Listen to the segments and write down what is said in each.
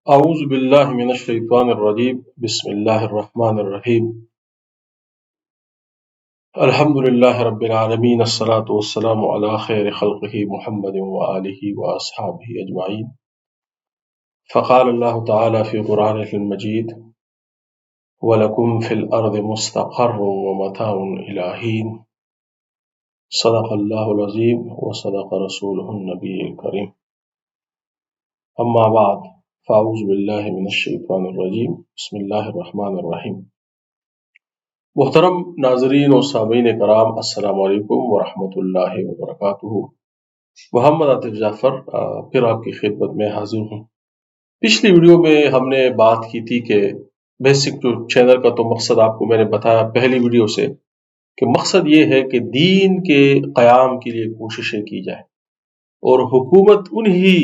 اعوذ باللہ من الشیطان الرجیم بسم اللہ الرحمن الرحیم الحمد للہ رب العالمین الصلاة والسلام علی خیر خلقہ محمد وآلہ واصحابہ اجمعین فقال اللہ تعالی فی قرآنہ المجید وَلَكُمْ فِي الْأَرْضِ مُسْتَقَرٌّ وَمَتَاعٌ إِلَىٰ حِينٍ صدق اللہ العظیم وصدق رسولہ النبی الکریم اما بعد فاعوذ باللہ من الشیطان الرجیم بسم اللہ الرحمن الرحیم محترم ناظرین و سامعین کرام، السلام علیکم ورحمۃ اللہ وبرکاتہ۔ محمد عاطف جعفر پھر آپ کی خدمت میں حاضر ہوں۔ پچھلی ویڈیو میں ہم نے بات کی تھی کہ بیسک جو چینل کا تو مقصد آپ کو میں نے بتایا پہلی ویڈیو سے کہ مقصد یہ ہے کہ دین کے قیام کے لیے کوششیں کی جائیں، اور حکومت انہی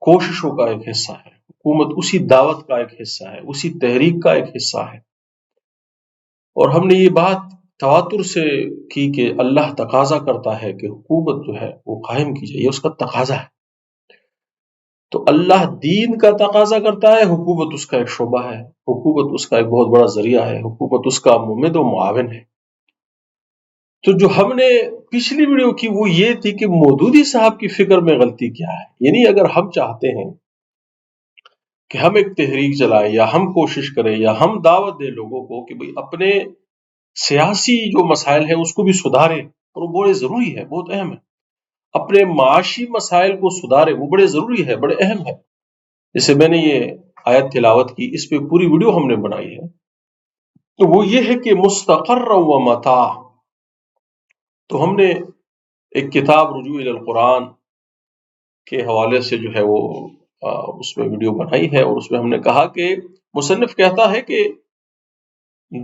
کوششوں کا ایک حصہ ہے، حکومت اسی دعوت کا ایک حصہ ہے، اسی تحریک کا ایک حصہ ہے۔ اور ہم نے یہ بات تواتر سے کی کہ اللہ تقاضا کرتا ہے کہ حکومت جو ہے وہ قائم کی جائے، یہ اس کا تقاضا ہے۔ تو اللہ دین کا تقاضا کرتا ہے، حکومت اس کا ایک شعبہ ہے، حکومت اس کا ایک بہت بڑا ذریعہ ہے، حکومت اس کا ممد و معاون ہے۔ تو جو ہم نے پچھلی ویڈیو کی وہ یہ تھی کہ مودودی صاحب کی فکر میں غلطی کیا ہے، یعنی اگر ہم چاہتے ہیں کہ ہم ایک تحریک چلائیں یا ہم کوشش کریں یا ہم دعوت دیں لوگوں کو کہ بھئی اپنے سیاسی جو مسائل ہیں اس کو بھی سدھاریں، اور وہ بڑے ضروری ہے، بہت اہم ہے۔ اپنے معاشی مسائل کو سدھاریں، وہ بڑے ضروری ہے، بڑے اہم ہے۔ جیسے میں نے یہ آیت تلاوت کی، اس پہ پوری ویڈیو ہم نے بنائی ہے، تو وہ یہ ہے کہ مستقر و متاع۔ تو ہم نے ایک کتاب رجوع الی القرآن کے حوالے سے جو ہے وہ اس میں ویڈیو بنائی ہے، اور اس میں ہم نے کہا کہ مصنف کہتا ہے کہ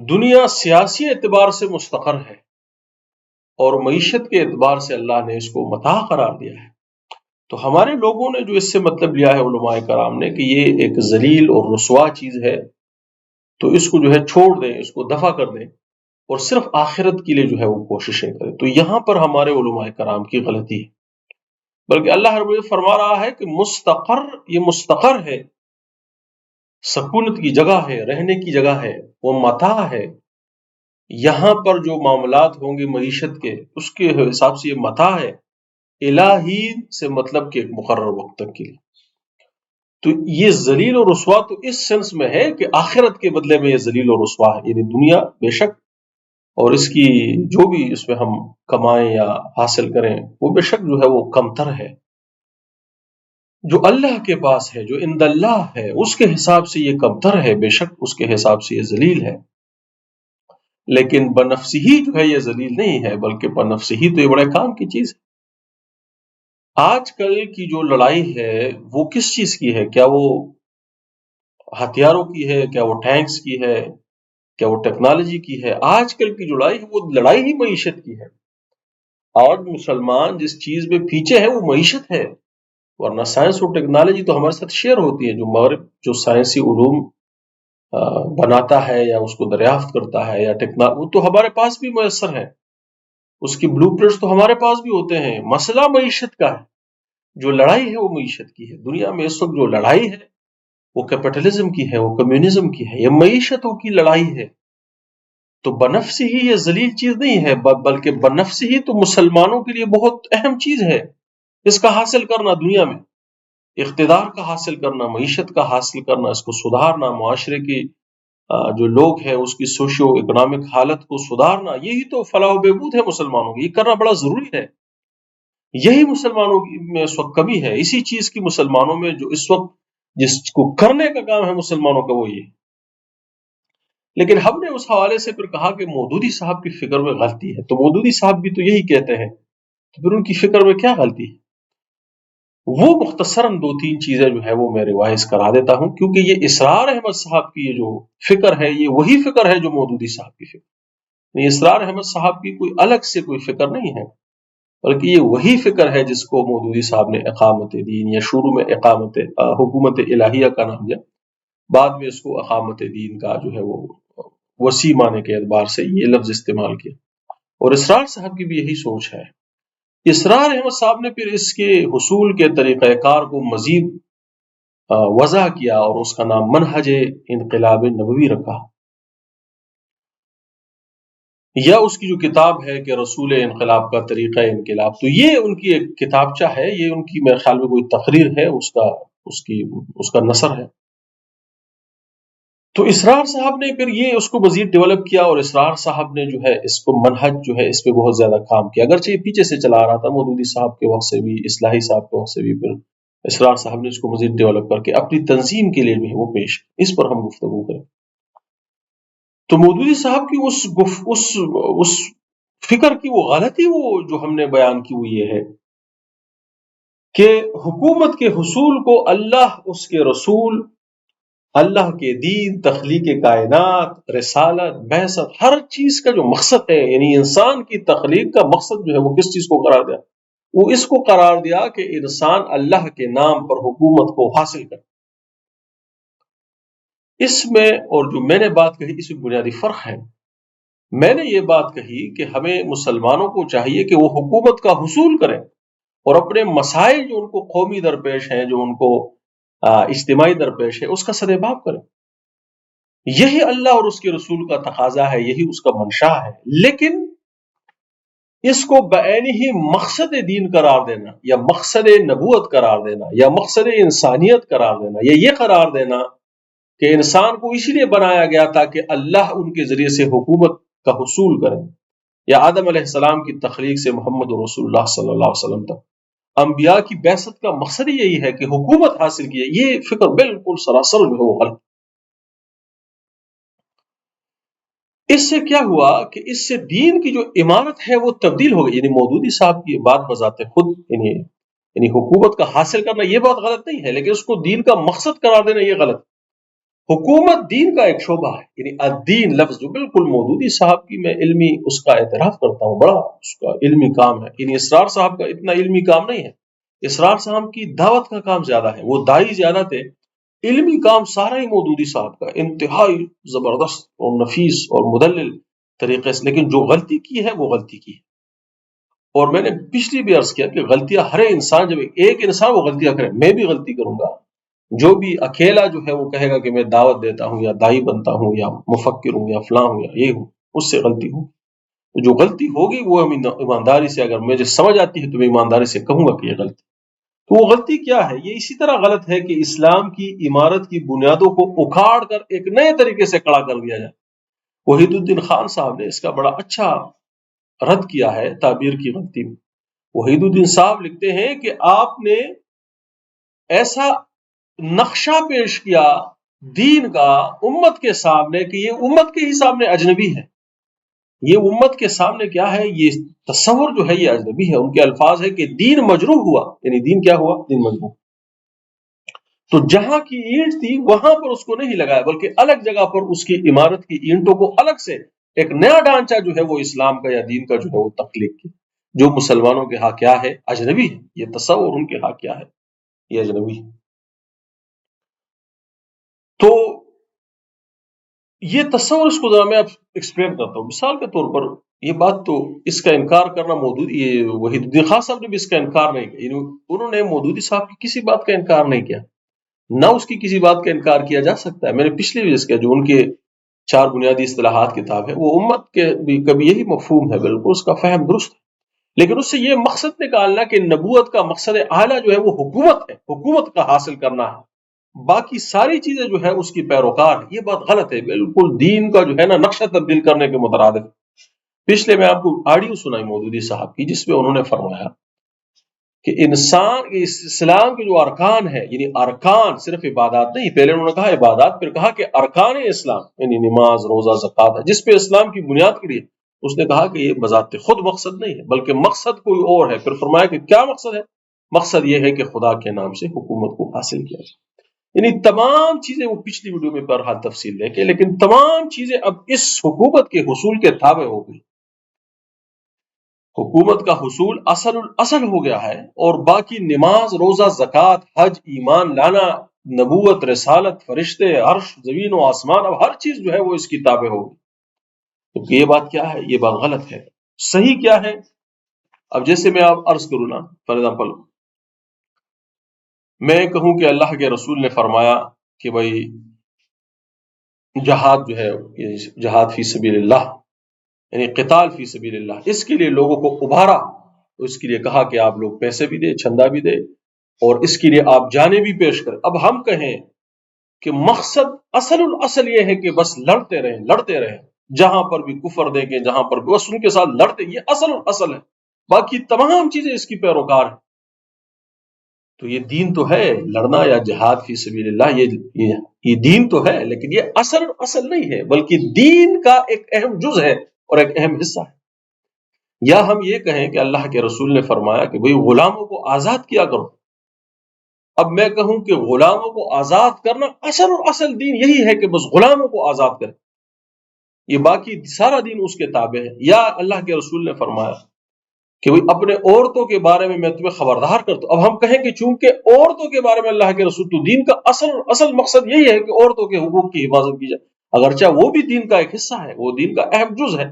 دنیا سیاسی اعتبار سے مستقر ہے اور معیشت کے اعتبار سے اللہ نے اس کو متاع قرار دیا ہے۔ تو ہمارے لوگوں نے جو اس سے مطلب لیا ہے علماء کرام نے کہ یہ ایک ذلیل اور رسوا چیز ہے، تو اس کو جو ہے چھوڑ دیں، اس کو دفع کر دیں، اور صرف آخرت کے لیے جو ہے وہ کوششیں کریں۔ تو یہاں پر ہمارے علماء کرام کی غلطی ہے، بلکہ اللہ رب العزت فرما رہا ہے کہ مستقر، یہ مستقر ہے، سکونت کی جگہ ہے، رہنے کی جگہ ہے، وہ متاع ہے۔ یہاں پر جو معاملات ہوں گے معیشت کے، اس کے حساب سے یہ متاع ہے۔ الہی سے مطلب کہ ایک مقرر وقت تک کے لیے۔ تو یہ ذلیل و رسوا تو اس سینس میں ہے کہ آخرت کے بدلے میں یہ ذلیل و رسوا ہے، یعنی دنیا بے شک، اور اس کی جو بھی اس میں ہم کمائیں یا حاصل کریں وہ بے شک جو ہے وہ کمتر ہے۔ جو اللہ کے پاس ہے، جو عند اللہ ہے، اس کے حساب سے یہ کمتر ہے، بے شک اس کے حساب سے یہ ذلیل ہے۔ لیکن بنفسی ہی جو ہے یہ ذلیل نہیں ہے، بلکہ بنفسی ہی تو یہ بڑے کام کی چیز ہے۔ آج کل کی جو لڑائی ہے وہ کس چیز کی ہے؟ کیا وہ ہتھیاروں کی ہے؟ کیا وہ ٹینکس کی ہے؟ کیا وہ ٹیکنالوجی کی ہے؟ آج کل کی جو لڑائی ہے وہ لڑائی ہی معیشت کی ہے۔ اور مسلمان جس چیز میں پیچھے ہے وہ معیشت ہے، ورنہ سائنس اور ٹیکنالوجی تو ہمارے ساتھ شیئر ہوتی ہے۔ جو مغرب جو سائنسی علوم بناتا ہے یا اس کو دریافت کرتا ہے یا ٹیکنالوجی، وہ تو ہمارے پاس بھی میسر ہے، اس کی بلو پرنٹس تو ہمارے پاس بھی ہوتے ہیں۔ مسئلہ معیشت کا ہے، جو لڑائی ہے وہ معیشت کی ہے۔ دنیا میں اس وقت جو لڑائی ہے وہ کیپٹلزم کی ہے، وہ کمیونزم کی ہے، یہ معیشتوں کی لڑائی ہے۔ تو بنفس ہی یہ ذلیل چیز نہیں ہے، بلکہ بنفس ہی تو مسلمانوں کے لیے بہت اہم چیز ہے۔ اس کا حاصل کرنا، دنیا میں اقتدار کا حاصل کرنا، معیشت کا حاصل کرنا، اس کو سدھارنا، معاشرے کی جو لوگ ہیں اس کی سوشیو اکنامک حالت کو سدھارنا، یہی تو فلاح و بہبود ہے مسلمانوں کی۔ یہ کرنا بڑا ضروری ہے۔ یہی مسلمانوں میں اس وقت کمی ہے، اسی چیز کی مسلمانوں میں جو اس وقت جس کو کرنے کا کام ہے مسلمانوں کا وہ یہ۔ لیکن ہم نے اس حوالے سے پھر کہا کہ مودودی صاحب کی فکر میں غلطی ہے، تو مودودی صاحب بھی تو یہی کہتے ہیں، تو پھر ان کی فکر میں کیا غلطی ہے؟ وہ مختصراً دو تین چیزیں جو ہے وہ میں ریوائز کرا دیتا ہوں، کیونکہ یہ اسرار احمد صاحب کی یہ جو فکر ہے یہ وہی فکر ہے جو مودودی صاحب کی فکر۔ یہ اسرار احمد صاحب کی کوئی الگ سے کوئی فکر نہیں ہے، بلکہ یہ وہی فکر ہے جس کو مودودی صاحب نے اقامت دین، یا شروع میں اقامت حکومت الہیہ کا نام دیا، بعد میں اس کو اقامت دین کا جو ہے وہ وسیع معنی کے اعتبار سے یہ لفظ استعمال کیا۔ اور اسرار صاحب کی بھی یہی سوچ ہے۔ اسرار احمد صاحب نے پھر اس کے حصول کے طریقہ کار کو مزید وضع کیا اور اس کا نام منہج انقلاب نبوی رکھا، یا اس کی جو کتاب ہے کہ رسول انقلاب کا طریقہ انقلاب، تو یہ ان کی ایک کتابچہ ہے، یہ ان کی میرے خیال میں کوئی تقریر ہے، اس کا نثر ہے۔ تو اسرار صاحب نے پھر یہ اس کو مزید ڈیولپ کیا، اور اسرار صاحب نے جو ہے اس کو منہج جو ہے اس پہ بہت زیادہ کام کیا، اگرچہ یہ پیچھے سے چلا رہا تھا مودودی صاحب کے وقت سے بھی، اصلاحی صاحب کے وقت سے بھی، پھر اسرار صاحب نے اس کو مزید ڈیولپ کر کے اپنی تنظیم کے لیے بھی وہ پیش، اس پر ہم گفتگو کریں۔ تو مودودی صاحب کی اس فکر کی وہ غلطی وہ جو ہم نے بیان کی وہ یہ ہے کہ حکومت کے حصول کو اللہ، اس کے رسول، اللہ کے دین، تخلیق کائنات، رسالت، بعثت، ہر چیز کا جو مقصد ہے، یعنی انسان کی تخلیق کا مقصد جو ہے وہ کس چیز کو قرار دیا؟ وہ اس کو قرار دیا کہ انسان اللہ کے نام پر حکومت کو حاصل کرے۔ اس میں، اور جو میں نے بات کہی، اس میں بنیادی فرق ہے۔ میں نے یہ بات کہی کہ ہمیں مسلمانوں کو چاہیے کہ وہ حکومت کا حصول کریں اور اپنے مسائل جو ان کو قومی درپیش ہیں، جو ان کو اجتماعی درپیش ہے، اس کا سدباب کریں۔ یہی اللہ اور اس کے رسول کا تقاضا ہے، یہی اس کا منشا ہے، لیکن اس کو بعینی ہی مقصد دین قرار دینا، یا مقصد نبوت قرار دینا، یا مقصد انسانیت قرار دینا، یا یہ قرار دینا کہ انسان کو اسی لیے بنایا گیا تھا کہ اللہ ان کے ذریعے سے حکومت کا حصول کریں، یا آدم علیہ السلام کی تخلیق سے محمد رسول اللہ صلی اللہ علیہ وسلم تک انبیاء کی بعثت کا مقصد یہی ہے کہ حکومت حاصل کی ہے، یہ فکر بالکل سراسر جو ہے وہ غلط۔ اس سے کیا ہوا کہ اس سے دین کی جو عمارت ہے وہ تبدیل ہو گئی، یعنی مودودی صاحب کی یہ بات بذات خود، یعنی حکومت کا حاصل کرنا یہ بات غلط نہیں ہے، لیکن اس کو دین کا مقصد قرار دینا یہ غلط۔ حکومت دین کا ایک شعبہ ہے، یعنی الدین لفظ جو بالکل مودودی صاحب کی، میں علمی اس کا اعتراف کرتا ہوں، بڑا اس کا علمی کام ہے، یعنی اسرار صاحب کا اتنا علمی کام نہیں ہے، اسرار صاحب کی دعوت کا کام زیادہ ہے، وہ دائی زیادہ تھے، علمی کام سارا ہی مودودی صاحب کا انتہائی زبردست اور نفیس اور مدلل طریقے سے، لیکن جو غلطی کی ہے وہ غلطی کی ہے۔ اور میں نے پچھلی بھی عرض کیا کہ غلطیاں ہر انسان، جب ایک انسان وہ غلطیاں کرے، میں بھی غلطی کروں گا، جو بھی اکیلا جو ہے وہ کہے گا کہ میں دعوت دیتا ہوں یا دائی بنتا ہوں یا مفکر ہوں یا فلاں ہوں یا یہ ہوں، اس سے غلطی ہو، تو جو غلطی ہوگی وہ ہم ایمانداری سے، اگر مجھے سمجھ آتی ہے تو میں ایمانداری سے کہوں گا کہ یہ غلطی۔ تو وہ غلطی کیا ہے؟ یہ اسی طرح غلط ہے کہ اسلام کی عمارت کی بنیادوں کو اکھاڑ کر ایک نئے طریقے سے کھڑا کر دیا جائے۔ وحید الدین خان صاحب نے اس کا بڑا اچھا رد کیا ہے تعبیر کی غلطی میں۔ وحید الدین صاحب لکھتے ہیں کہ آپ نے ایسا نقشہ پیش کیا دین کا امت کے سامنے کہ یہ امت کے ہی سامنے اجنبی ہے، یہ امت کے سامنے کیا ہے، یہ تصور جو ہے یہ اجنبی ہے۔ ان کے الفاظ ہے کہ دین مجروح ہوا، یعنی دین کیا ہوا؟ دین مجروح۔ تو جہاں کی اینٹ تھی وہاں پر اس کو نہیں لگایا، بلکہ الگ جگہ پر اس کی عمارت کی اینٹوں کو الگ سے ایک نیا ڈھانچہ جو ہے وہ اسلام کا یا دین کا جو ہے وہ تخلیق کی، جو مسلمانوں کے ہاں کیا ہے؟ اجنبی ہے۔ یہ تصور ان کے ہاں کیا ہے؟ یہ اجنبی ہے۔ تو یہ تصور، اس کو ذرا میں اب ایکسپلین کرتا ہوں۔ مثال کے طور پر یہ بات، تو اس کا انکار کرنا یہ وحید الدین خان صاحب نے بھی اس کا انکار نہیں کیا، یعنی انہوں نے مودودی صاحب کی کسی بات کا انکار نہیں کیا، نہ اس کی کسی بات کا انکار کیا جا سکتا ہے۔ میں نے پچھلے بھی اس کا، جو ان کے 4 بنیادی اصطلاحات کتاب ہے، وہ امت کے بھی کبھی یہی مفہوم ہے، بالکل اس کا فہم درست ہے، لیکن اس سے یہ مقصد نکالنا کہ نبوت کا مقصد اعلیٰ جو ہے وہ حکومت ہے، حکومت کا حاصل کرنا ہے، باقی ساری چیزیں جو ہے اس کی پیروکار، یہ بات غلط ہے، بالکل دین کا جو ہے نا نقشہ تبدیل کرنے کے مترادف۔ پچھلے میں آپ کو آڈیو سنائی مودودی صاحب کی، جس میں انہوں نے فرمایا کہ انسان اسلام کے جو ارکان ہے، یعنی ارکان صرف عبادات نہیں، پہلے انہوں نے کہا عبادات، پھر کہا کہ ارکان اسلام یعنی نماز، روزہ، زکوٰۃ ہے، جس پہ اسلام کی بنیاد کھڑی ہے۔ اس نے کہا کہ یہ بذات خود مقصد نہیں ہے، بلکہ مقصد کوئی اور ہے۔ پھر فرمایا کہ کیا مقصد ہے؟ مقصد یہ ہے کہ خدا کے نام سے حکومت کو حاصل کیا جائے۔ یعنی تمام چیزیں وہ پچھلی ویڈیو میں بہرحال تفصیل لے کے، لیکن تمام چیزیں اب اس حکومت کے حصول کے تابع ہو گئی۔ حکومت کا حصول اصل ہو گیا ہے، اور باقی نماز، روزہ، زکوٰۃ، حج، ایمان لانا، نبوت، رسالت، فرشتے، عرش، زمین و آسمان، اب ہر چیز جو ہے وہ اس کی تابع ہوگی۔ تو یہ بات کیا ہے؟ یہ بات غلط ہے۔ صحیح کیا ہے؟ اب جیسے میں آپ عرض کروں نا، فار ایگزامپل میں کہوں کہ اللہ کے رسول نے فرمایا کہ بھائی جہاد جو ہے، جہاد فی سبیل اللہ، یعنی قتال فی سبیل اللہ، اس کے لیے لوگوں کو ابھارا، تو اس کے لیے کہا کہ آپ لوگ پیسے بھی دیں، چندہ بھی دیں، اور اس کے لیے آپ جانیں بھی پیش کریں۔ اب ہم کہیں کہ مقصد اصل یہ ہے کہ بس لڑتے رہیں، جہاں پر بھی کفر دیں گے، جہاں پر بھی بس ان کے ساتھ لڑتے، یہ اصل ہے، باقی تمام چیزیں اس کی پیروکار ہیں۔ تو یہ دین تو ہے، لڑنا یا جہاد فی سبیل اللہ، یہ دین تو ہے، لیکن یہ اصل نہیں ہے، بلکہ دین کا ایک اہم جز ہے اور ایک اہم حصہ ہے۔ یا ہم یہ کہیں کہ اللہ کے رسول نے فرمایا کہ بھئی غلاموں کو آزاد کیا کرو۔ اب میں کہوں کہ غلاموں کو آزاد کرنا اصل دین یہی ہے کہ بس غلاموں کو آزاد کریں، یہ باقی سارا دین اس کے تابع ہے۔ یا اللہ کے رسول نے فرمایا کہ بھئی اپنے عورتوں کے بارے میں تمہیں خبردار کرتا ہوں۔ اب ہم کہیں کہ چونکہ عورتوں کے بارے میں اللہ کے رسول، تو دین کا اصل مقصد یہی ہے کہ عورتوں کے حقوق کی حفاظت کی جائے، اگرچہ وہ بھی دین کا ایک حصہ ہے، وہ دین کا اہم جز ہے،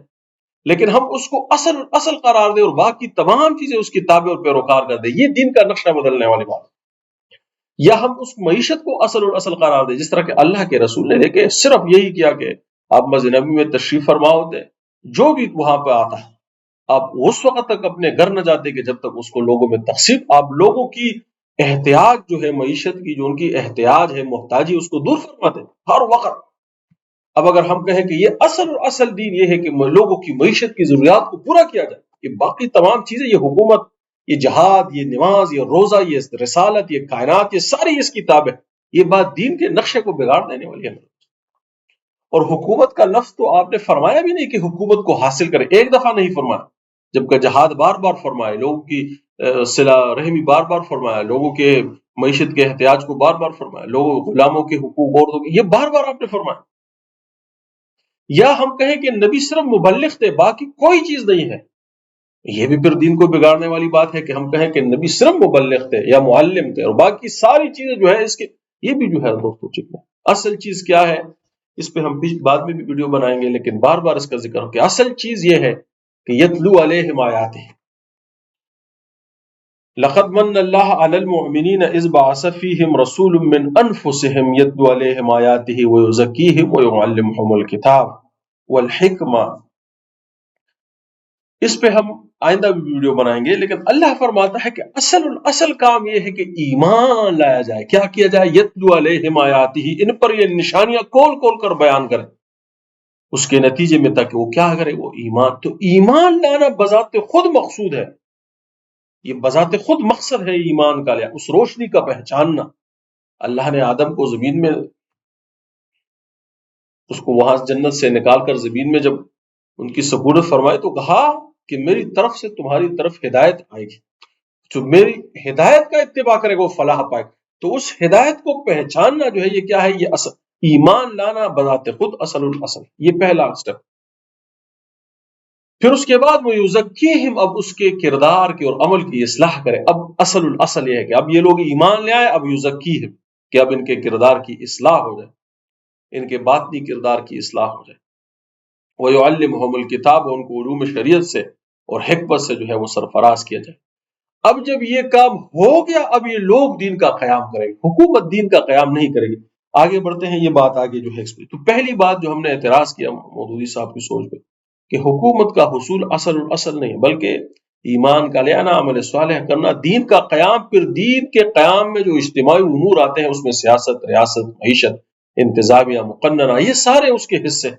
لیکن ہم اس کو اصل قرار دیں اور باقی تمام چیزیں اس کی تابع اور پیروکار کر دیں، یہ دین کا نقشہ بدلنے والی بات ہے۔ یا ہم اس معیشت کو اصل قرار دیں، جس طرح کہ اللہ کے رسول نے دیکھے صرف یہی کیا کہ آپ مسجد نبوی میں تشریف فرما ہوتے، جو بھی وہاں پہ آتا ہے آپ اس وقت تک اپنے گھر نہ جاتے کہ جب تک اس کو لوگوں میں تقسیم، آپ لوگوں کی احتیاج جو ہے، معیشت کی جو ان کی احتیاج ہے، محتاجی، اس کو دور فرماتے ہر وقت۔ اب اگر ہم کہیں کہ یہ اصل دین یہ ہے کہ لوگوں کی معیشت کی ضروریات کو پورا کیا جائے، یہ باقی تمام چیزیں، یہ حکومت، یہ جہاد، یہ نماز، یہ روزہ، یہ رسالت، یہ کائنات، یہ ساری اس کتاب ہے، یہ بات دین کے نقشے کو بگاڑ دینے والی ہے۔ اور حکومت کا لفظ تو آپ نے فرمایا بھی نہیں کہ حکومت کو حاصل کرے، ایک دفعہ نہیں فرمایا، جبکہ جہاد بار بار فرمائے، لوگوں کی صلہ رحمی بار بار فرمایا، لوگوں کے معیشت کے احتیاج کو بار بار فرمایا، لوگوں غلاموں کے حقوق، عورتوں کے، یہ بار بار آپ نے فرمایا۔ یا ہم کہیں کہ نبی صرف مبلغ تھے، باقی کوئی چیز نہیں ہے، یہ بھی پھر دین کو بگاڑنے والی بات ہے کہ ہم کہیں کہ نبی صرف مبلغ تھے یا معلم تھے اور باقی ساری چیزیں جو ہے اس کے، یہ بھی جو ہے دوستو چکنا۔ اصل چیز کیا ہے، اس پہ ہم بعد میں بھی ویڈیو بنائیں گے، لیکن بار بار اس کا ذکر ہو کہ اصل چیز یہ ہے کہ یتلو علیہم آیاتہ، لقد من اللہ علی المؤمنین اذ بعث فیہم رسول من انفسہم یتلو علیہم آیاتہ ویزکیہم ویعلمہم الکتاب والحکمہ۔ اس پہ ہم آئندہ بھی ویڈیو بنائیں گے، لیکن اللہ فرماتا ہے کہ اصل کام یہ ہے کہ ایمان لایا جائے، کیا کیا جائے، یتلو علیہم آیاتہ، ان پر یہ نشانیاں کھول کر بیان کریں، اس کے نتیجے میں تاکہ وہ کیا کرے، وہ ایمان۔ تو ایمان لانا بذات خود مقصود ہے، یہ بذات خود مقصد ہے ایمان کا لیا، اس روشنی کا پہچاننا۔ اللہ نے آدم کو زمین میں، اس کو وہاں جنت سے نکال کر زمین میں جب ان کی سپورت فرمائی تو کہا کہ میری طرف سے تمہاری طرف ہدایت آئے گی، جو میری ہدایت کا اتباع کرے گا وہ فلاح پائے گا۔ تو اس ہدایت کو پہچاننا جو ہے یہ کیا ہے، یہ اصل ایمان لانا بذات خود اصل، یہ پہلا سٹیپ۔ پھر اس کے بعد وہ یزکیہم، اب اس کے کردار کی اور عمل کی اصلاح کرے۔ اب اصل یہ ہے کہ اب یہ لوگ ایمان لے آئے، اب یزکیہم، کہ اب ان کے کردار کی اصلاح ہو جائے، ان کے باطنی کردار کی اصلاح ہو جائے۔ وَيُعَلِّمُهُمُ الْكِتَابَ، ان کو علوم شریعت سے اور حکمت سے جو ہے وہ سرفراز کیا جائے۔ اب جب یہ کام ہو گیا، اب یہ لوگ دین کا قیام کریں گے، حکومت دین کا قیام نہیں کرے گی۔ آگے بڑھتے ہیں، یہ بات آگے جو ہے تو پہلی بات جو ہم نے اعتراض کیا مودودی صاحب کی سوچ پہ کہ حکومت کا حصول اصل نہیں، بلکہ ایمان کا لینا، عمل صالح کرنا، دین کا قیام۔ پھر دین کے قیام میں جو اجتماعی امور آتے ہیں، اس میں سیاست، ریاست، معیشت، انتظامیہ، مقننہ، یہ سارے اس کے حصے۔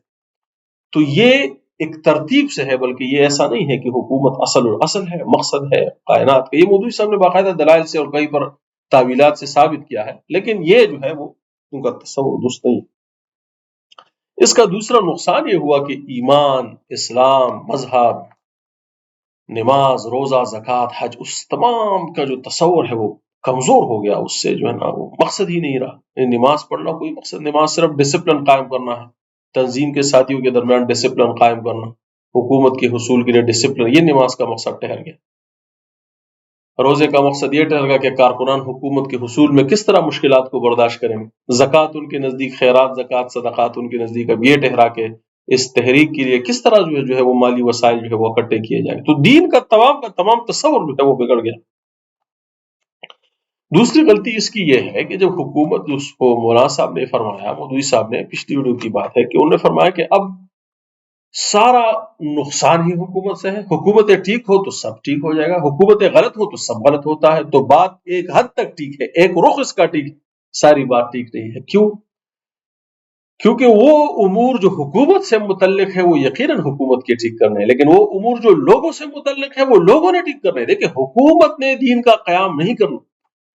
تو یہ ایک ترتیب سے ہے، بلکہ یہ ایسا نہیں ہے کہ حکومت اصل ہے، مقصد ہے کائنات کا۔ یہ مودودی صاحب نے باقاعدہ دلائل سے اور کئی پر تعویلات سے ثابت کیا ہے، لیکن یہ جو ہے وہ ان کا تصور درست نہیں۔ اس کا دوسرا نقصان یہ ہوا کہ ایمان، اسلام، مذہب، نماز، روزہ، زکوٰۃ، حج، اس تمام کا جو تصور ہے وہ کمزور ہو گیا، اس سے جو ہے نا وہ مقصد ہی نہیں رہا۔ نماز پڑھنا کوئی مقصد، نماز صرف ڈسپلن قائم کرنا ہے، تنظیم کے ساتھیوں کے درمیان ڈسپلن قائم کرنا، حکومت کے حصول کے لیے ڈسپلن، یہ نماز کا مقصد ٹھہر گیا۔ روزے کا مقصد یہ ٹھہر گیا کہ کارکنان حکومت کے حصول میں کس طرح مشکلات کو برداشت کریں گے۔ زکوٰۃ ان کے نزدیک، خیرات، زکوٰۃ، صدقات ان کے نزدیک اب یہ ٹھہرا کہ اس تحریک کے لیے کس طرح جو ہے وہ مالی وسائل جو ہے وہ اکٹھے کیے جائیں۔ تو دین کا تمام تصور جو ہے وہ بگڑ گیا۔ دوسری غلطی اس کی یہ ہے کہ جب حکومت اس کو مولانا صاحب نے فرمایا، مودودی صاحب نے، پچھلی ویڈیو کی بات ہے کہ انہوں نے فرمایا کہ اب سارا نقصان ہی حکومت سے ہے، حکومتیں ٹھیک ہو تو سب ٹھیک ہو جائے گا، حکومتیں غلط ہو تو سب غلط ہوتا ہے۔ تو بات ایک حد تک ٹھیک ہے، ایک رخ اس کا ٹھیک، ساری بات ٹھیک نہیں ہے۔ کیوں؟ کیونکہ وہ امور جو حکومت سے متعلق ہے وہ یقیناً حکومت کے ٹھیک کرنے ہیں، لیکن وہ امور جو لوگوں سے متعلق ہے وہ لوگوں نے ٹھیک کرنے ہیں۔ دیکھیں، حکومت نے دین کا قیام نہیں کرنا،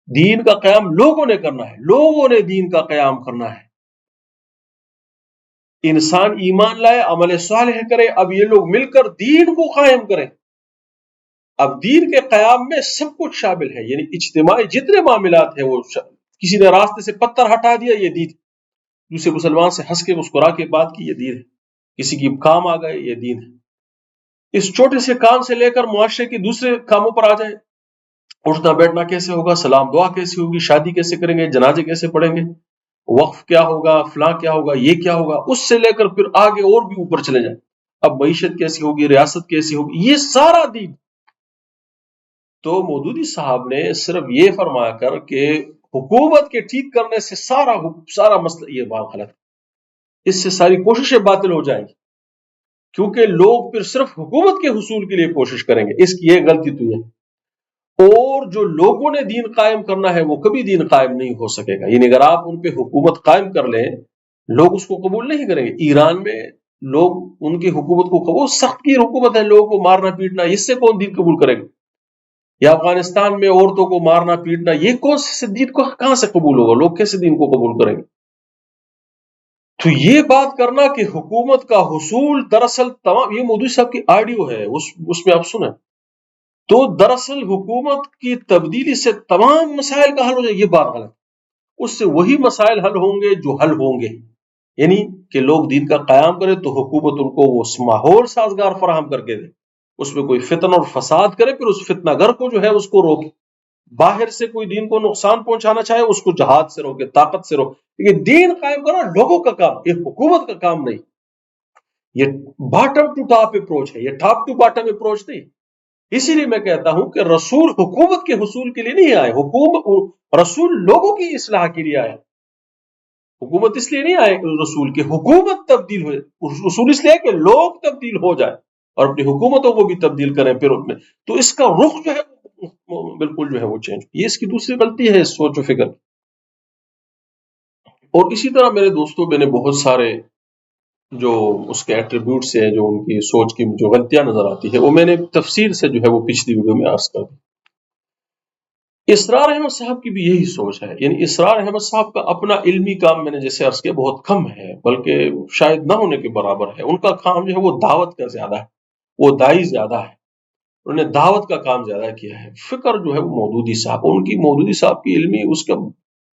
دین کا قیام لوگوں نے کرنا ہے، لوگوں نے دین کا قیام کرنا ہے۔ انسان ایمان لائے، عمل صالح کرے، اب یہ لوگ مل کر دین کو قائم کریں۔ اب دین کے قیام میں سب کچھ شامل ہے، یعنی اجتماعی جتنے معاملات ہیں وہ کسی نے راستے سے پتھر ہٹا دیا، یہ دین، دوسرے مسلمان سے ہنس کے مسکرا کے بات کی، یہ دین ہے، کسی کی کام آ گئے، یہ دین ہے۔ اس چھوٹے سے کام سے لے کر معاشرے کے دوسرے کاموں پر آ جائے، اٹھنا بیٹھنا کیسے ہوگا، سلام دعا کیسے ہوگی، شادی کیسے کریں گے، جنازے کیسے پڑھیں گے، وقف کیا ہوگا، فلاں کیا ہوگا، یہ کیا ہوگا، اس سے لے کر پھر آگے اور بھی اوپر چلے جائیں، اب معیشت کیسی ہوگی، ریاست کیسی ہوگی، یہ سارا دین۔ تو مودودی صاحب نے صرف یہ فرمایا کر کہ حکومت کے ٹھیک کرنے سے سارا مسئلہ، یہ بات غلط ہے، اس سے ساری کوششیں باطل ہو جائیں گی، کیونکہ لوگ پھر صرف حکومت کے حصول کے لیے کوشش کریں گے۔ اس کی ایک غلطی تو یہ ہے، اور جو لوگوں نے دین قائم کرنا ہے وہ کبھی دین قائم نہیں ہو سکے گا، یعنی اگر آپ ان پہ حکومت قائم کر لیں، لوگ اس کو قبول نہیں کریں گے۔ ایران میں لوگ ان کی حکومت کو قبول، سخت کی حکومت ہے، لوگوں کو مارنا پیٹنا، اس سے کون دین قبول کرے گا؟ یا افغانستان میں عورتوں کو مارنا پیٹنا، یہ کون سے دین کو کہاں سے قبول ہوگا؟ لوگ کیسے دین کو قبول کریں گے؟ تو یہ بات کرنا کہ حکومت کا حصول دراصل تمام، یہ مودودی صاحب کی آڈیو ہے، اس میں آپ سنیں، تو دراصل حکومت کی تبدیلی سے تمام مسائل کا حل ہو جائے، یہ بات غلط، اس سے وہی مسائل حل ہوں گے جو حل ہوں گے، یعنی کہ لوگ دین کا قیام کرے تو حکومت ان کو وہ ماحول سازگار فراہم کر کے دے، اس میں کوئی فتن اور فساد کرے، پھر اس فتنہ گر کو جو ہے اس کو روکے، باہر سے کوئی دین کو نقصان پہنچانا چاہے اس کو جہاد سے روکے، طاقت سے روکے، لیکن دین قائم کرنا لوگوں کا کام، یہ حکومت کا کام نہیں، یہ باٹم ٹو ٹاپ اپروچ ہے، یہ ٹاپ ٹو باٹم اپروچ نہیں۔ اسی لیے میں کہتا ہوں کہ رسول حکومت کے حصول کے لیے نہیں آئے، رسول لوگوں کی اصلاح کے لیے آئے، حکومت اس لیے نہیں آئے رسول کی حکومت تبدیل ہو جائے، رسول اس لیے کہ لوگ تبدیل ہو جائے اور اپنی حکومتوں کو بھی تبدیل کریں، پھر اپنے، تو اس کا رخ جو ہے بالکل جو ہے وہ چینج، یہ اس کی دوسری غلطی ہے، سوچ و فکر۔ اور اسی طرح میرے دوستوں، میں نے بہت سارے جو اس کے ایٹریبیوٹس ہیں، جو ان کی سوچ کی جو غلطیاں نظر آتی ہے، وہ میں نے تفصیل سے جو ہے وہ پچھلی ویڈیو میں عرض کر دی۔ اسرار احمد صاحب کی بھی یہی سوچ ہے، یعنی اسرار احمد صاحب کا اپنا علمی کام میں نے جیسے عرض کیا بہت کم ہے، بلکہ شاید نہ ہونے کے برابر ہے۔ ان کا کام جو ہے وہ دعوت کا زیادہ ہے، وہ دائی زیادہ ہے، انہوں نے دعوت کا کام زیادہ کیا ہے۔ فکر جو ہے وہ مودودی صاحب، ان کی مودودی صاحب کی علمی اس کا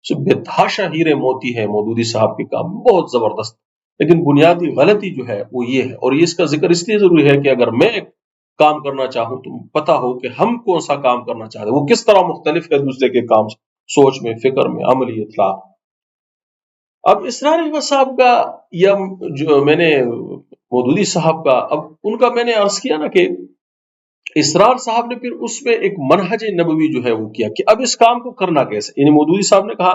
بے تحاشا ہیرے موتی ہے مودودی صاحب کے کام، بہت زبردست، لیکن بنیادی غلطی جو ہے وہ یہ ہے، اور یہ اس کا ذکر اس لیے ضروری ہے کہ اگر میں کام کرنا چاہوں تو پتا ہو کہ ہم کون سا کام کرنا چاہتے ہیں، وہ کس طرح مختلف ہے دوسرے کے کام سے، سوچ میں، فکر میں، عملی اطلاع۔ اب اسرار احمد صاحب کا یا جو میں نے مودودی صاحب کا، اب ان کا میں نے عرض کیا نا کہ اسرار صاحب نے پھر اس میں ایک منہج نبوی جو ہے وہ کیا کہ اب اس کام کو کرنا کیسے، یعنی مودودی صاحب نے کہا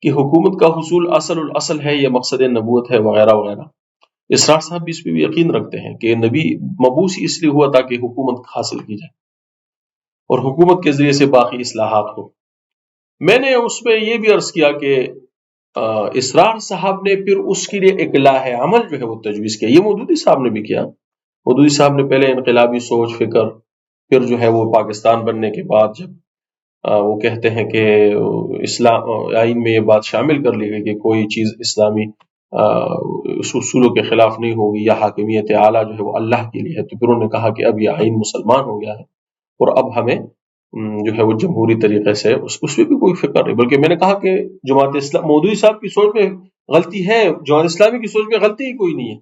کہ حکومت کا حصول اصل الاصل ہے، یہ مقصد نبوت ہے، وغیرہ وغیرہ۔ اسرار صاحب بھی اس پہ بھی یقین رکھتے ہیں کہ نبی مبعوث اس لیے ہوا تاکہ حکومت حاصل کی جائے اور حکومت کے ذریعے سے باقی اصلاحات ہو۔ میں نے اس میں یہ بھی عرض کیا کہ اسرار صاحب نے پھر اس کے لیے اقلاع عمل جو ہے وہ تجویز کیا، یہ مودودی صاحب نے بھی کیا۔ مودودی صاحب نے پہلے انقلابی سوچ فکر، پھر جو ہے وہ پاکستان بننے کے بعد جب وہ کہتے ہیں کہ اسلام آئین میں یہ بات شامل کر لی گئی کہ کوئی چیز اسلامی اصولوں کے خلاف نہیں ہوگی، یا حاکمیت اعلیٰ جو ہے وہ اللہ کے لیے ہے، تو پھر انہوں نے کہا کہ اب یہ آئین مسلمان ہو گیا ہے اور اب ہمیں جو ہے وہ جمہوری طریقے سے اس پہ بھی کوئی فکر نہیں، بلکہ میں نے کہا کہ جماعت اسلام، مودودی صاحب کی سوچ میں غلطی ہے، جماعت اسلامی کی سوچ میں غلطی ہی کوئی نہیں ہے،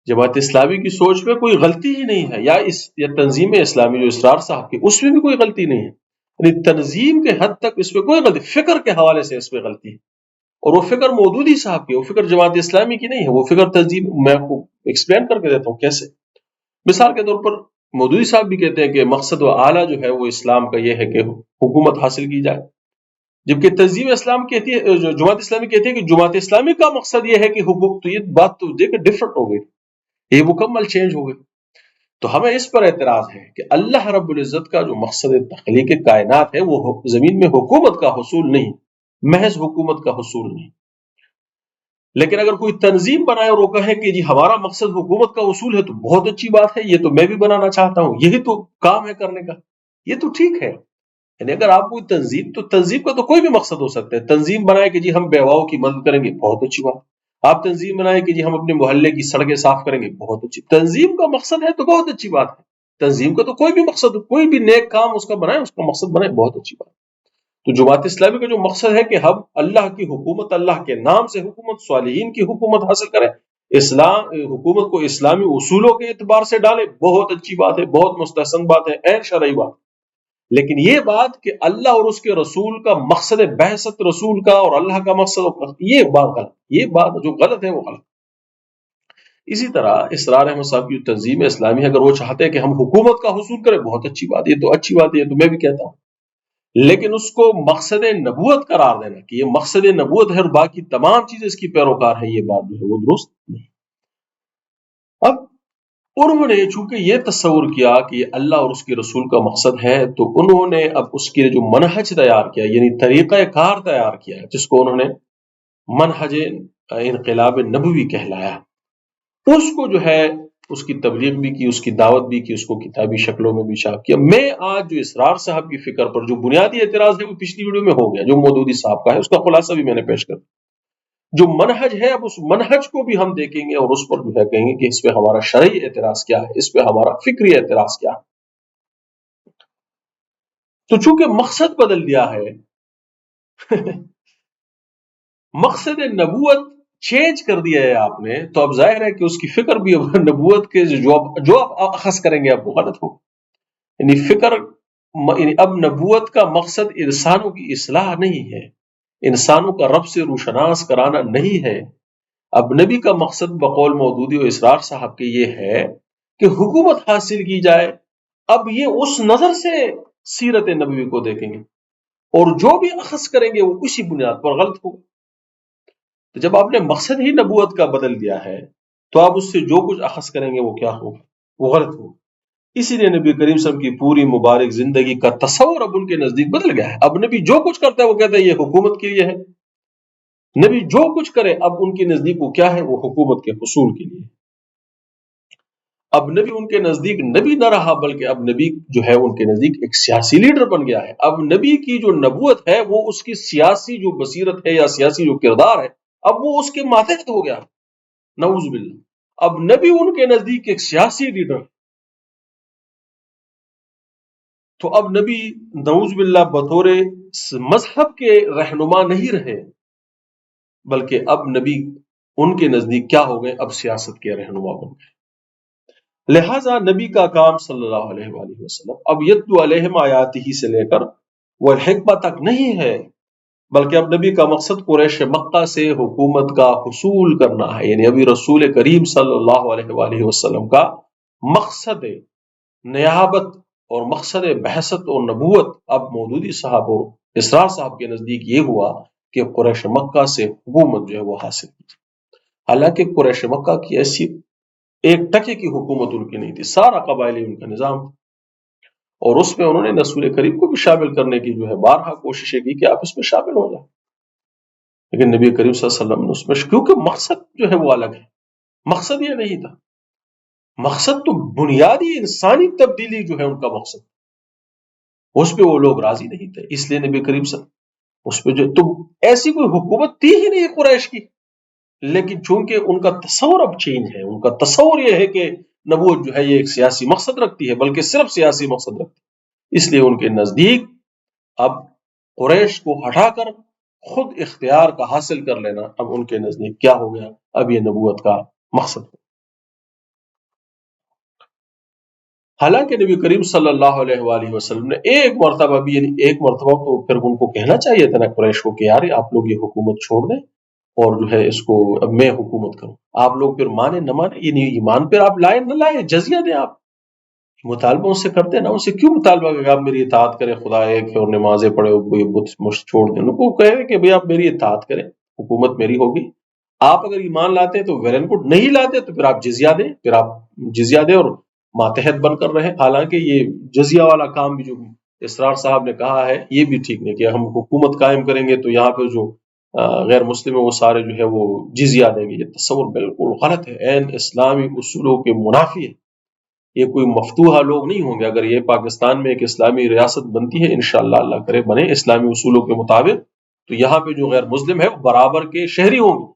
جماعت اسلامی کی سوچ میں کوئی غلطی ہی نہیں ہے، یا تنظیم اسلامی جو اسرار صاحب کی، اس میں بھی کوئی غلطی نہیں ہے، یعنی تنظیم کے حد تک اس پہ کوئی غلطی، فکر کے حوالے سے اس پہ غلطی ہے، اور وہ فکر مودودی صاحب کی، وہ فکر جماعت اسلامی کی نہیں ہے، وہ فکر تنظیم، میں آپ کو ایکسپلین کر کے دیتا ہوں کیسے۔ مثال کے طور پر مودودی صاحب بھی کہتے ہیں کہ مقصد و اعلیٰ جو ہے وہ اسلام کا یہ ہے کہ حکومت حاصل کی جائے، جبکہ تنظیم اسلام کہتی ہے، جو جماعت اسلامی کہتی ہے کہ جماعت اسلامی کا مقصد یہ ہے کہ حکومت، تو یہ بات تو دیکھ ڈفرنٹ ہو گئی، یہ مکمل چینج ہو گئی۔ تو ہمیں اس پر اعتراض ہے کہ اللہ رب العزت کا جو مقصد تخلیق کائنات ہے وہ زمین میں حکومت کا حصول نہیں، محض حکومت کا حصول نہیں۔ لیکن اگر کوئی تنظیم بنائے اور وہ کہے کہ جی ہمارا مقصد حکومت کا حصول ہے، تو بہت اچھی بات ہے، یہ تو میں بھی بنانا چاہتا ہوں، یہی تو کام ہے کرنے کا، یہ تو ٹھیک ہے۔ یعنی اگر آپ کوئی تنظیم، تو تنظیم کا تو کوئی بھی مقصد ہو سکتا ہے۔ تنظیم بنائے کہ جی ہم بیواؤں کی مدد کریں گے، بہت اچھی بات۔ آپ تنظیم بنائے کہ جی ہم اپنے محلے کی سڑکیں صاف کریں گے، بہت اچھی۔ تنظیم کا مقصد ہے تو بہت اچھی بات ہے۔ تنظیم کا تو کوئی بھی مقصد، کوئی بھی نیک کام اس کا بنائے، اس کا مقصد بنائے، بہت اچھی بات۔ تو جماعت اسلامی کا جو مقصد ہے کہ ہم اللہ کی حکومت، اللہ کے نام سے حکومت، صالحین کی حکومت حاصل کریں، اسلام حکومت کو اسلامی اصولوں کے اعتبار سے ڈالیں، بہت اچھی بات ہے، بہت مستحسن بات ہے، عین شرعی بات۔ لیکن یہ بات کہ اللہ اور اس کے رسول کا مقصد بعثت رسول کا اور اللہ کا مقصد، یہ بات غلط، یہ بات جو غلط ہے وہ غلط۔ اسی طرح اسرار احمد صاحب کی تنظیم اسلامی، اگر وہ چاہتے ہیں کہ ہم حکومت کا حصول کریں، بہت اچھی بات، یہ تو اچھی بات ہے، یہ تو میں بھی کہتا ہوں۔ لیکن اس کو مقصد نبوت قرار دینا کہ یہ مقصد نبوت ہے اور باقی تمام چیزیں اس کی پیروکار ہے، یہ بات جو ہے وہ درست نہیں۔ اب انہوں نے چونکہ یہ تصور کیا کہ یہ اللہ اور اس کے رسول کا مقصد ہے، تو انہوں نے اب اس کے جو منہج تیار کیا، یعنی طریقہ کار تیار کیا، جس کو انہوں نے منہج انقلاب نبوی کہلایا۔ اس کو جو ہے اس کی تبلیغ بھی کی، اس کی دعوت بھی کی، اس کو کتابی شکلوں میں بھی چھاپ کیا۔ میں آج جو اسرار صاحب کی فکر پر جو بنیادی اعتراض ہے وہ پچھلی ویڈیو میں ہو گیا، جو مودودی صاحب کا ہے، اس کا خلاصہ بھی میں نے پیش کر دیا۔ جو منہج ہے، اب اس منہج کو بھی ہم دیکھیں گے اور اس پر جو ہے کہیں گے کہ اس پہ ہمارا شرعی اعتراض کیا ہے، اس پہ ہمارا فکری اعتراض کیا ہے۔ تو چونکہ مقصد بدل دیا ہے مقصد نبوت چینج کر دیا ہے آپ نے، تو اب ظاہر ہے کہ اس کی فکر بھی نبوت کے جو آپ اخذ کریں گے آپ وہ غلط ہو۔ یعنی فکر، یعنی اب نبوت کا مقصد انسانوں کی اصلاح نہیں ہے، انسانوں کا رب سے روشناس کرانا نہیں ہے۔ اب نبی کا مقصد بقول مودودی و اسرار صاحب کے یہ ہے کہ حکومت حاصل کی جائے۔ اب یہ اس نظر سے سیرت نبوی کو دیکھیں گے اور جو بھی اخذ کریں گے وہ اسی بنیاد پر غلط ہوگا۔ تو جب آپ نے مقصد ہی نبوت کا بدل دیا ہے تو آپ اس سے جو کچھ اخذ کریں گے وہ کیا ہوگا؟ وہ غلط ہوگا۔ اسی لیے نبی کریم صلی اللہ علیہ وسلم کی پوری مبارک زندگی کا تصور اب ان کے نزدیک بدل گیا ہے۔ اب نبی جو کچھ کرتا ہے وہ کہتا ہے یہ حکومت کے لیے ہے۔ نبی جو کچھ کرے اب ان کے نزدیک وہ کیا ہے؟ وہ حکومت کے حصول کے لیے۔ اب نبی ان کے نزدیک نبی نہ رہا، بلکہ اب نبی جو ہے ان کے نزدیک ایک سیاسی لیڈر بن گیا ہے۔ اب نبی کی جو نبوت ہے وہ اس کی سیاسی جو بصیرت ہے یا سیاسی جو کردار ہے، اب وہ اس کے ماتحت ہو گیا، نعوذ باللہ۔ اب نبی ان کے نزدیک ایک سیاسی لیڈر، تو اب نبی نعوذ باللہ بطور مذہب کے رہنما نہیں رہے، بلکہ اب نبی ان کے نزدیک کیا ہو گئے؟ اب سیاست کے رہنما بن گئے۔ لہٰذا نبی کا کام صلی اللہ علیہ وآلہ وسلم اب یتلو علیہم آیاتہ سے لے کر والحکمہ تک نہیں ہے، بلکہ اب نبی کا مقصد قریش مکہ سے حکومت کا حصول کرنا ہے۔ یعنی ابھی رسول کریم صلی اللہ علیہ وآلہ وسلم کا مقصد نیابت اور مقصد بعثت اور نبوت اب مودودی صاحب اور اسرار صاحب کے نزدیک یہ ہوا کہ قریش مکہ سے حکومت جو ہے وہ حاصل کی۔ حالانکہ قریش مکہ کی ایسی ایک ٹکے کی حکومت ان کی نہیں تھی، سارا قبائلی ان کا نظام تھا، اور اس میں انہوں نے رسول کریم کو بھی شامل کرنے کی جو ہے بارہا کوششیں کی کہ آپ اس میں شامل ہو جائیں، لیکن نبی کریم صلی اللہ علیہ وسلم نے اس میں، کیونکہ مقصد جو ہے وہ الگ ہے، مقصد یہ نہیں تھا، مقصد تو بنیادی انسانی تبدیلی جو ہے ان کا مقصد، اس پہ وہ لوگ راضی نہیں تھے، اس لیے نبی کریم صلی اللہ علیہ وسلم اس پہ جو تو ایسی کوئی حکومت تھی ہی نہیں قریش کی، لیکن چونکہ ان کا تصور اب چینج ہے، ان کا تصور یہ ہے کہ نبوت جو ہے یہ ایک سیاسی مقصد رکھتی ہے، بلکہ صرف سیاسی مقصد رکھتی ہے، اس لیے ان کے نزدیک اب قریش کو ہٹا کر خود اختیار کا حاصل کر لینا اب ان کے نزدیک کیا ہو گیا؟ اب یہ نبوت کا مقصد ہو۔ حالانکہ نبی کریم صلی اللہ علیہ وآلہ وسلم نے ایک مرتبہ بھی، یعنی ایک مرتبہ تو پھر ان کو کہنا چاہیے تھا نا قریش کو کہ یار آپ لوگ یہ حکومت چھوڑ دیں اور جو ہے اس کو اب میں حکومت کروں، آپ لوگ پھر مانے نہ مانے، یعنی ایمان پر آپ لائے نہ لائے، جزیہ دیں آپ، مطالبہ ان سے کرتے ہیں نا، ان سے کیوں مطالبہ کہ آپ میری اطاعت کریں، خدا ایک ہے اور نمازیں پڑھے، کوئی بت مشت چھوڑ دیں. ان کو کہے کہ بھئی آپ میری اطاعت کریں، حکومت میری ہوگی. آپ اگر ایمان لاتے تو ویل اینڈ گڈ، نہیں لاتے تو پھر آپ جزیہ دیں، پھر آپ جزیہ دیں اور ماتحت بن کر رہیں. حالانکہ یہ جزیہ والا کام بھی جو اسرار صاحب نے کہا ہے یہ بھی ٹھیک نہیں، کہ ہم حکومت قائم کریں گے تو یہاں پہ جو غیر مسلم ہے وہ سارے جو ہے وہ جزیہ دیں گے. یہ تصور بالکل غلط ہے، عین اسلامی اصولوں کے منافی ہے. یہ کوئی مفتوحہ لوگ نہیں ہوں گے. اگر یہ پاکستان میں ایک اسلامی ریاست بنتی ہے، انشاءاللہ اللہ کرے بنے اسلامی اصولوں کے مطابق، تو یہاں پہ جو غیر مسلم ہے وہ برابر کے شہری ہوں گے.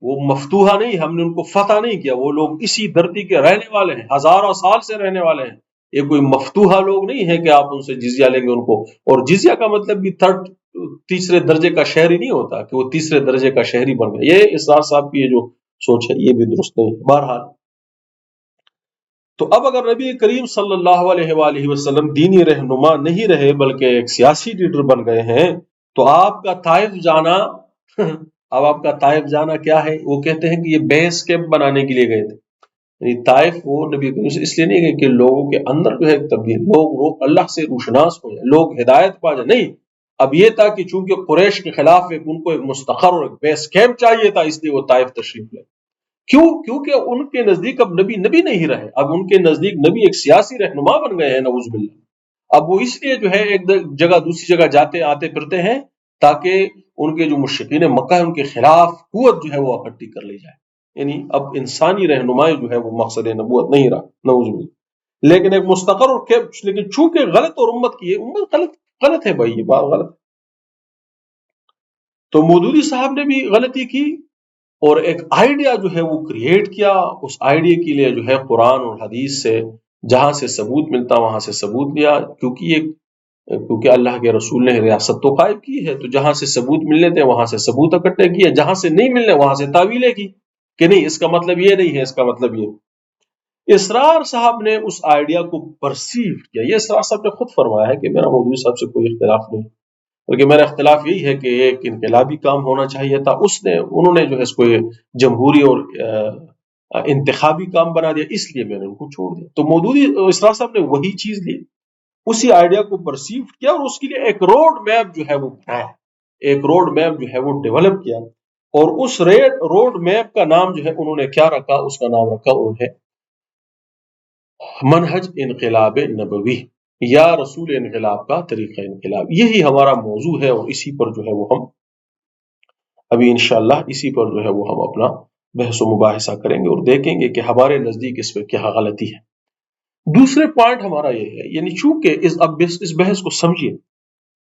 وہ مفتوحہ نہیں، ہم نے ان کو فتح نہیں کیا، وہ لوگ اسی دھرتی کے رہنے والے ہیں، ہزاروں سال سے رہنے والے ہیں. یہ کوئی مفتوحہ لوگ نہیں ہے کہ آپ ان سے جزیہ لیں گے ان کو. اور جزیہ کا مطلب بھی تیسرے درجے کا شہری نہیں ہوتا کہ وہ تیسرے درجے کا شہری بن گیا. یہ اسرار صاحب کی یہ جو سوچ ہے یہ بھی درست نہیں. بہرحال تو اب اگر نبی کریم صلی اللہ علیہ وآلہ وسلم دینی رہنما نہیں رہے بلکہ ایک سیاسی لیڈر بن گئے ہیں، تو آپ کا طائف جانا اب آپ کا طائف جانا کیا ہے؟ وہ کہتے ہیں کہ یہ بیس کیمپ بنانے کے لیے گئے تھے. یعنی طائف وہ نبی کریم سے اس لیے نہیں گئے کہ لوگوں کے اندر جو ہے تبدیل، لوگ اللہ سے روشناس ہو جائے، لوگ ہدایت پا جائے. نہیں، اب یہ تھا کہ چونکہ قریش کے خلاف ان کو ایک مستقر اور ایک بیس کیمپ چاہیے تھا، اس لیے وہ طائف تشریف لے. کیوں؟ کیونکہ ان کے نزدیک اب نبی نہیں رہے، اب ان کے نزدیک نبی ایک سیاسی رہنما بن گئے ہیں، نعوذ باللہ. اب وہ اس لیے جو ہے ایک جگہ دوسری جگہ جاتے آتے پھرتے ہیں تاکہ ان کے جو مشرکین مکہ ہیں ان کے خلاف قوت جو ہے وہ اکٹھی کر لی جائے. یعنی اب انسانی رہنمائی جو ہے وہ مقصد نبوت نہیں رہا، نعوذ باللہ. لیکن ایک مستقر اور لیکن چونکہ غلط اور امت کی ہے، امت غلط ہے بھائی، یہ بات غلط. تو مودودی صاحب نے بھی غلطی کی اور ایک آئیڈیا جو ہے وہ کریٹ کیا. اس آئیڈیا کے لیے جو ہے قرآن اور حدیث سے جہاں سے ثبوت ملتا وہاں سے ثبوت لیا، کیونکہ اللہ کے رسول نے ریاست تو قائم کی ہے، تو جہاں سے ثبوت ملنے تھے وہاں سے ثبوت اکٹھے کیے، جہاں سے نہیں ملنے وہاں سے تعویلیں کی کہ نہیں اس کا مطلب یہ نہیں ہے، اس کا مطلب یہ. اسرار صاحب نے اس آئیڈیا کو پرسیو کیا. یہ اسرار صاحب نے خود فرمایا ہے کہ میرا مودودی صاحب سے کوئی اختلاف نہیں، بلکہ میرا اختلاف یہی ہے کہ ایک انقلابی کام ہونا چاہیے تھا. انہوں نے جو ہے اس کو جمہوری اور انتخابی کام بنا دیا، اس لیے میں نے ان کو چھوڑ دیا. تو مودودی اسرار صاحب نے وہی چیز لی، اسی آئیڈیا کو پرسیو کیا اور اس کے لیے ایک روڈ میپ جو ہے وہ بنایا، ایک روڈ میپ جو ہے وہ ڈیولپ کیا. اور اس روڈ میپ کا نام جو ہے انہوں نے کیا رکھا؟ اس کا نام رکھا انہوں نے منہج انقلاب نبوی، یا رسول انقلاب کا طریقہ انقلاب. یہی ہمارا موضوع ہے اور اسی پر جو ہے وہ ہم ابھی انشاءاللہ اسی پر جو ہے وہ ہم اپنا بحث و مباحثہ کریں گے اور دیکھیں گے کہ ہمارے نزدیک اس میں کیا غلطی ہے. دوسرے پوائنٹ ہمارا یہ ہے، یعنی چونکہ اس بحث کو سمجھیے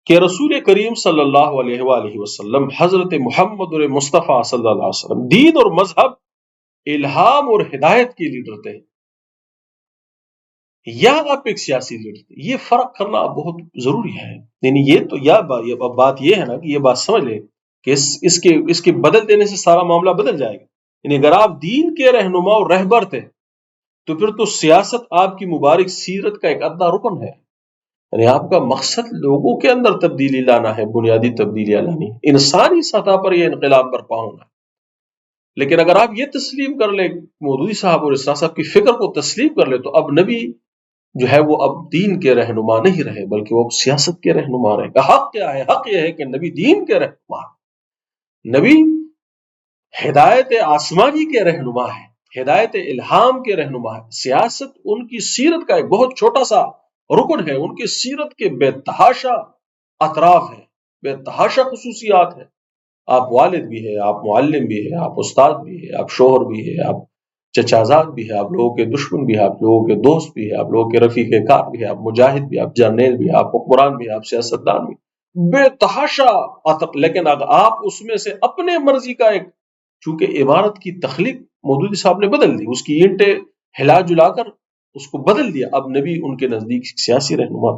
کہ رسول کریم صلی اللہ علیہ وآلہ وسلم حضرت محمد مصطفیٰ صلی اللہ علیہ وسلم دین اور مذہب، الہام اور ہدایت کے لیڈر تھے، یا آپ ایک سیاسی لیڈر تھے. یہ فرق کرنا بہت ضروری ہے. یعنی یہ تو بات یہ ہے نا کہ یہ بات سمجھ لیں کہ اس کے بدل دینے سے سارا معاملہ بدل جائے گا. یعنی اگر آپ دین کے رہنما اور رہبر تھے تو پھر تو سیاست آپ کی مبارک سیرت کا ایک ادنا رکن ہے. یعنی آپ کا مقصد لوگوں کے اندر تبدیلی لانا ہے، بنیادی تبدیلیاں لانی ہے، انسانی سطح پر یہ انقلاب برپا ہونا ہے. لیکن اگر آپ یہ تسلیم کر لیں، مودودی صاحب اور اسرار صاحب کی فکر کو تسلیم کر لیں، تو اب نبی جو ہے وہ اب دین کے رہنما نہیں رہے بلکہ وہ سیاست کے رہنما رہے. حق کیا ہے؟ حق یہ ہے کہ نبی دین کے رہنما ہے، نبی ہدایت آسمانی کے رہنما ہے، ہدایت الہام کے رہنما ہے. سیاست ان کی سیرت کا ایک بہت چھوٹا سا رکن ہے، ان کی سیرت کے بے تحاشا اطراف ہیں، بے تحاشا خصوصیات ہیں. آپ والد بھی ہے، آپ معلم بھی ہے، آپ استاد بھی ہے، آپ شوہر بھی ہے، آپ چچازاد بھی ہے، آپ لوگوں کے دشمن بھی ہے، آپ لوگوں کے دوست بھی ہے، آپ لوگوں کے رفیق کار بھی ہے، آپ مجاہد بھی، آپ جرنیل بھی، آپ حکمران بھی، آپ سیاستدان بھی، بے تحاشا. لیکن اگر آپ اس میں سے اپنے مرضی کا ایک، چونکہ عمارت کی تخلیق مودودی صاحب نے بدل دی، اس کی اینٹیں ہلا جلا کر اس کو بدل دیا. اب نبی ان کے نزدیک سیاسی رہنما.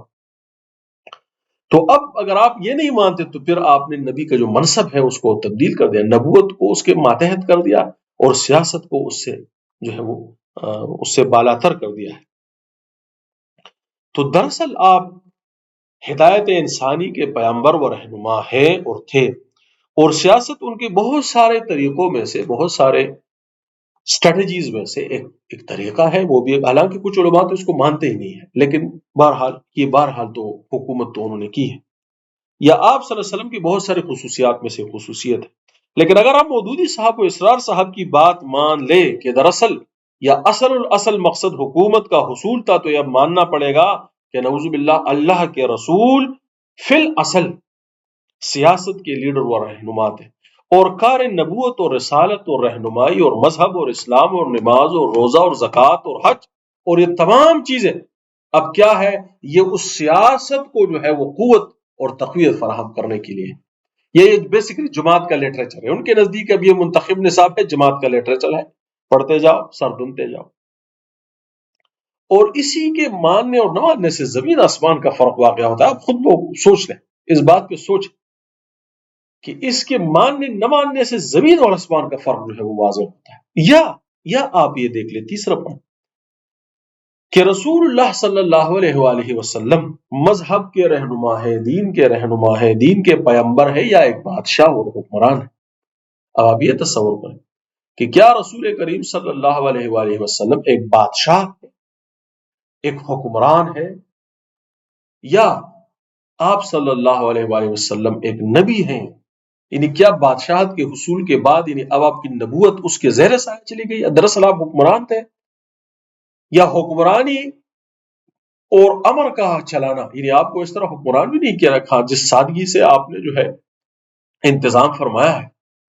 تو اب اگر آپ یہ نہیں مانتے تو پھر آپ نے نبی کا جو منصب ہے اس کو تبدیل کر دیا، نبوت کو اس کے ماتحت کر دیا اور سیاست کو اس سے جو ہے وہ اس سے بالاتر کر دیا ہے. تو دراصل آپ ہدایت انسانی کے پیامبر و رہنما ہیں اور تھے، اور سیاست ان کے بہت سارے طریقوں میں سے، بہت سارے اسٹریٹجیز میں سے ایک طریقہ ہے، وہ بھی حالانکہ کچھ علماء تو اس کو مانتے ہی نہیں ہے، لیکن بہرحال تو حکومت تو انہوں نے کی ہے، یا آپ صلی اللہ علیہ وسلم کی بہت ساری خصوصیات میں سے خصوصیت ہے۔ لیکن اگر ہم مودودی صاحب و اسرار صاحب کی بات مان لے کہ دراصل یا اصل مقصد حکومت کا حصول تھا، تو یہ ماننا پڑے گا کہ نعوذ باللہ اللہ کے رسول فی الاصل سیاست کے لیڈر و رہنما تھے، اور کار نبوت اور رسالت اور رہنمائی اور مذہب اور اسلام اور نماز اور روزہ اور زکوٰۃ اور حج اور یہ تمام چیزیں اب کیا ہے، یہ اس سیاست کو جو ہے وہ قوت اور تقویت فراہم کرنے کے لیے، یہ بیسیکلی جماعت کا لٹریچر ہے ان کے نزدیک۔ اب یہ منتخب نصاب ہے، جماعت کا لٹریچر ہے، پڑھتے جاؤ سر دھنتے جاؤ، اور اسی کے ماننے اور نہ ماننے سے زمین آسمان کا فرق واقع ہوتا ہے۔ آپ خود وہ سوچ لیں، اس بات پہ سوچ کہ اس کے ماننے نہ ماننے سے زمین اور آسمان کا فرق جو ہے وہ واضح ہوتا ہے۔ یا آپ یہ دیکھ لیں تیسرا پوائنٹ کہ رسول اللہ صلی اللہ علیہ وآلہ وسلم مذہب کے رہنما ہے، دین کے رہنما ہے، دین کے پیمبر ہے، یا ایک بادشاہ اور حکمران ہے؟ اب آپ یہ تصور کریں کہ کیا رسول کریم صلی اللہ علیہ وآلہ وسلم ایک بادشاہ ہے، ایک حکمران ہے، یا آپ صلی اللہ علیہ وآلہ وسلم ایک نبی ہیں؟ یعنی کیا بادشاہت کے حصول کے بعد یعنی اب آپ کی نبوت اس کے زیر سایہ چلی گئی، دراصل آپ حکمران تھے، یا حکمرانی اور امر کا چلانا، یعنی آپ کو اس طرح حکمران بھی نہیں کیا رکھا جس سادگی سے آپ نے جو ہے انتظام فرمایا ہے،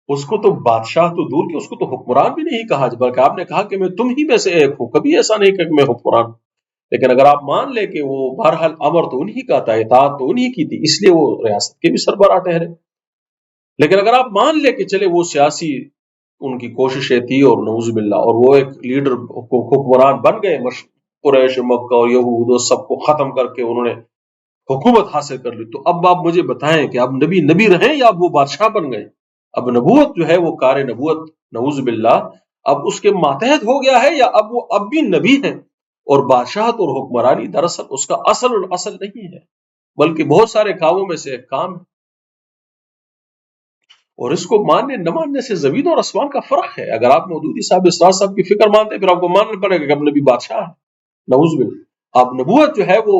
اس کو تو بادشاہ تو دور کہ اس کو تو حکمران بھی نہیں کہا، بلکہ آپ نے کہا کہ میں تم ہی میں سے ایک ہوں، کبھی ایسا نہیں کہ میں حکمران۔ لیکن اگر آپ مان لیں کہ وہ بہرحال امر تو انہی کا تھا، اطاعت تو انہی کی تھی، اس لیے وہ ریاست کے بھی سربراہ ٹھہرے۔ لیکن اگر آپ مان لیں کہ چلے وہ سیاسی ان کی کوششیں تھی اور نعوذ باللہ، اور وہ ایک لیڈر حکمران بن گئے، قریش مکہ اور یہود اور سب کو ختم کر کے انہوں نے حکومت حاصل کر لی، تو اب آپ مجھے بتائیں کہ اب نبی رہیں یا اب وہ بادشاہ بن گئے؟ اب نبوت جو ہے وہ کار نبوت نعوذ باللہ اب اس کے ماتحت ہو گیا ہے، یا اب وہ اب بھی نبی ہیں، اور بادشاہت اور حکمرانی دراصل اس کا اصل نہیں ہے، بلکہ بہت سارے کاموں میں سے ایک کام ہے، اور اس کو ماننے نہ ماننے سے زمین اور آسمان کا فرق ہے۔ اگر آپ مودودی صاحب اسرار صاحب کی فکر مانتے ہیں، پھر آپ کو ماننا پڑے گا کہ اب نبی بادشاہ ہے، نعوذ باللہ۔ اب نبوت جو ہے وہ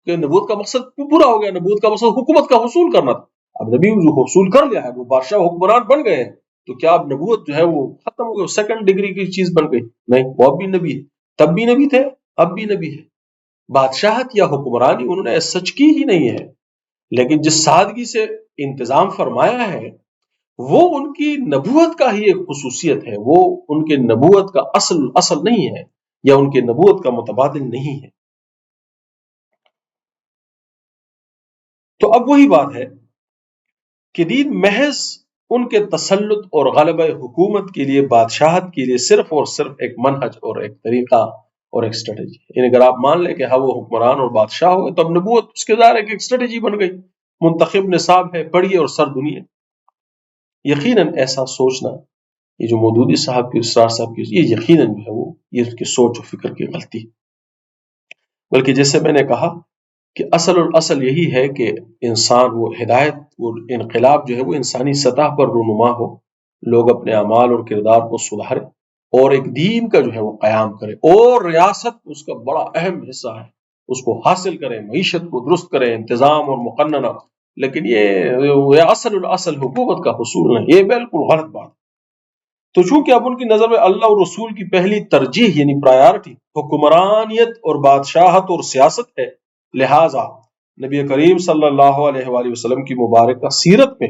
کہ نبوت کا مقصد پورا ہو گیا، نبوت کا مقصد حکومت کا حصول کرنا تھا، اب نبی جو حصول کر لیا ہے، وہ بادشاہ حکمران بن گئے ہیں، تو کیا اب نبوت جو ہے وہ ختم ہو گئی، سیکنڈ ڈگری کی چیز بن گئی؟ نہیں، وہ اب بھی نبی ہے، تب بھی نبی تھے، اب بھی نبی ہے۔ بادشاہت یا حکمرانی انہوں نے سچ کی ہی نہیں ہے، لیکن جس سادگی سے انتظام فرمایا ہے وہ ان کی نبوت کا ہی ایک خصوصیت ہے، وہ ان کے نبوت کا اصل نہیں ہے، یا ان کے نبوت کا متبادل نہیں ہے۔ تو اب وہی بات ہے کہ دین محض ان کے تسلط اور غلبہ حکومت کے لیے، بادشاہت کے لیے صرف اور صرف ایک منہج اور ایک طریقہ اور ایک اسٹریٹجی، یعنی اگر آپ مان لیں کہ ہاں وہ حکمران اور بادشاہ ہو گئے، تو اب نبوت اس کے ظاہر ایک اسٹریٹجی بن گئی، منتخب نصاب ہے، پڑھیے اور سر دنیا۔ یقیناً ایسا سوچنا، یہ جو مودودی صاحب کی اسرار صاحب کی، یہ یقیناً جو ہے وہ یہ اس کی سوچ و فکر کی غلطی، بلکہ جیسے میں نے کہا کہ اصل یہی ہے کہ انسان وہ ہدایت، وہ انقلاب جو ہے وہ انسانی سطح پر رونما ہو، لوگ اپنے اعمال اور کردار کو سدھارے اور ایک دین کا جو ہے وہ قیام کرے، اور ریاست اس کا بڑا اہم حصہ ہے، اس کو حاصل کرے، معیشت کو درست کرے، انتظام اور مقننہ۔ لیکن یہ اصل حکومت کا حصول نہیں، یہ بالکل غلط بات۔ تو چونکہ اب ان کی نظر میں اللہ اور رسول کی پہلی ترجیح یعنی پرائیارٹی حکمرانیت اور بادشاہت اور سیاست ہے، لہٰذا نبی کریم صلی اللہ علیہ وآلہ وسلم کی مبارکہ سیرت میں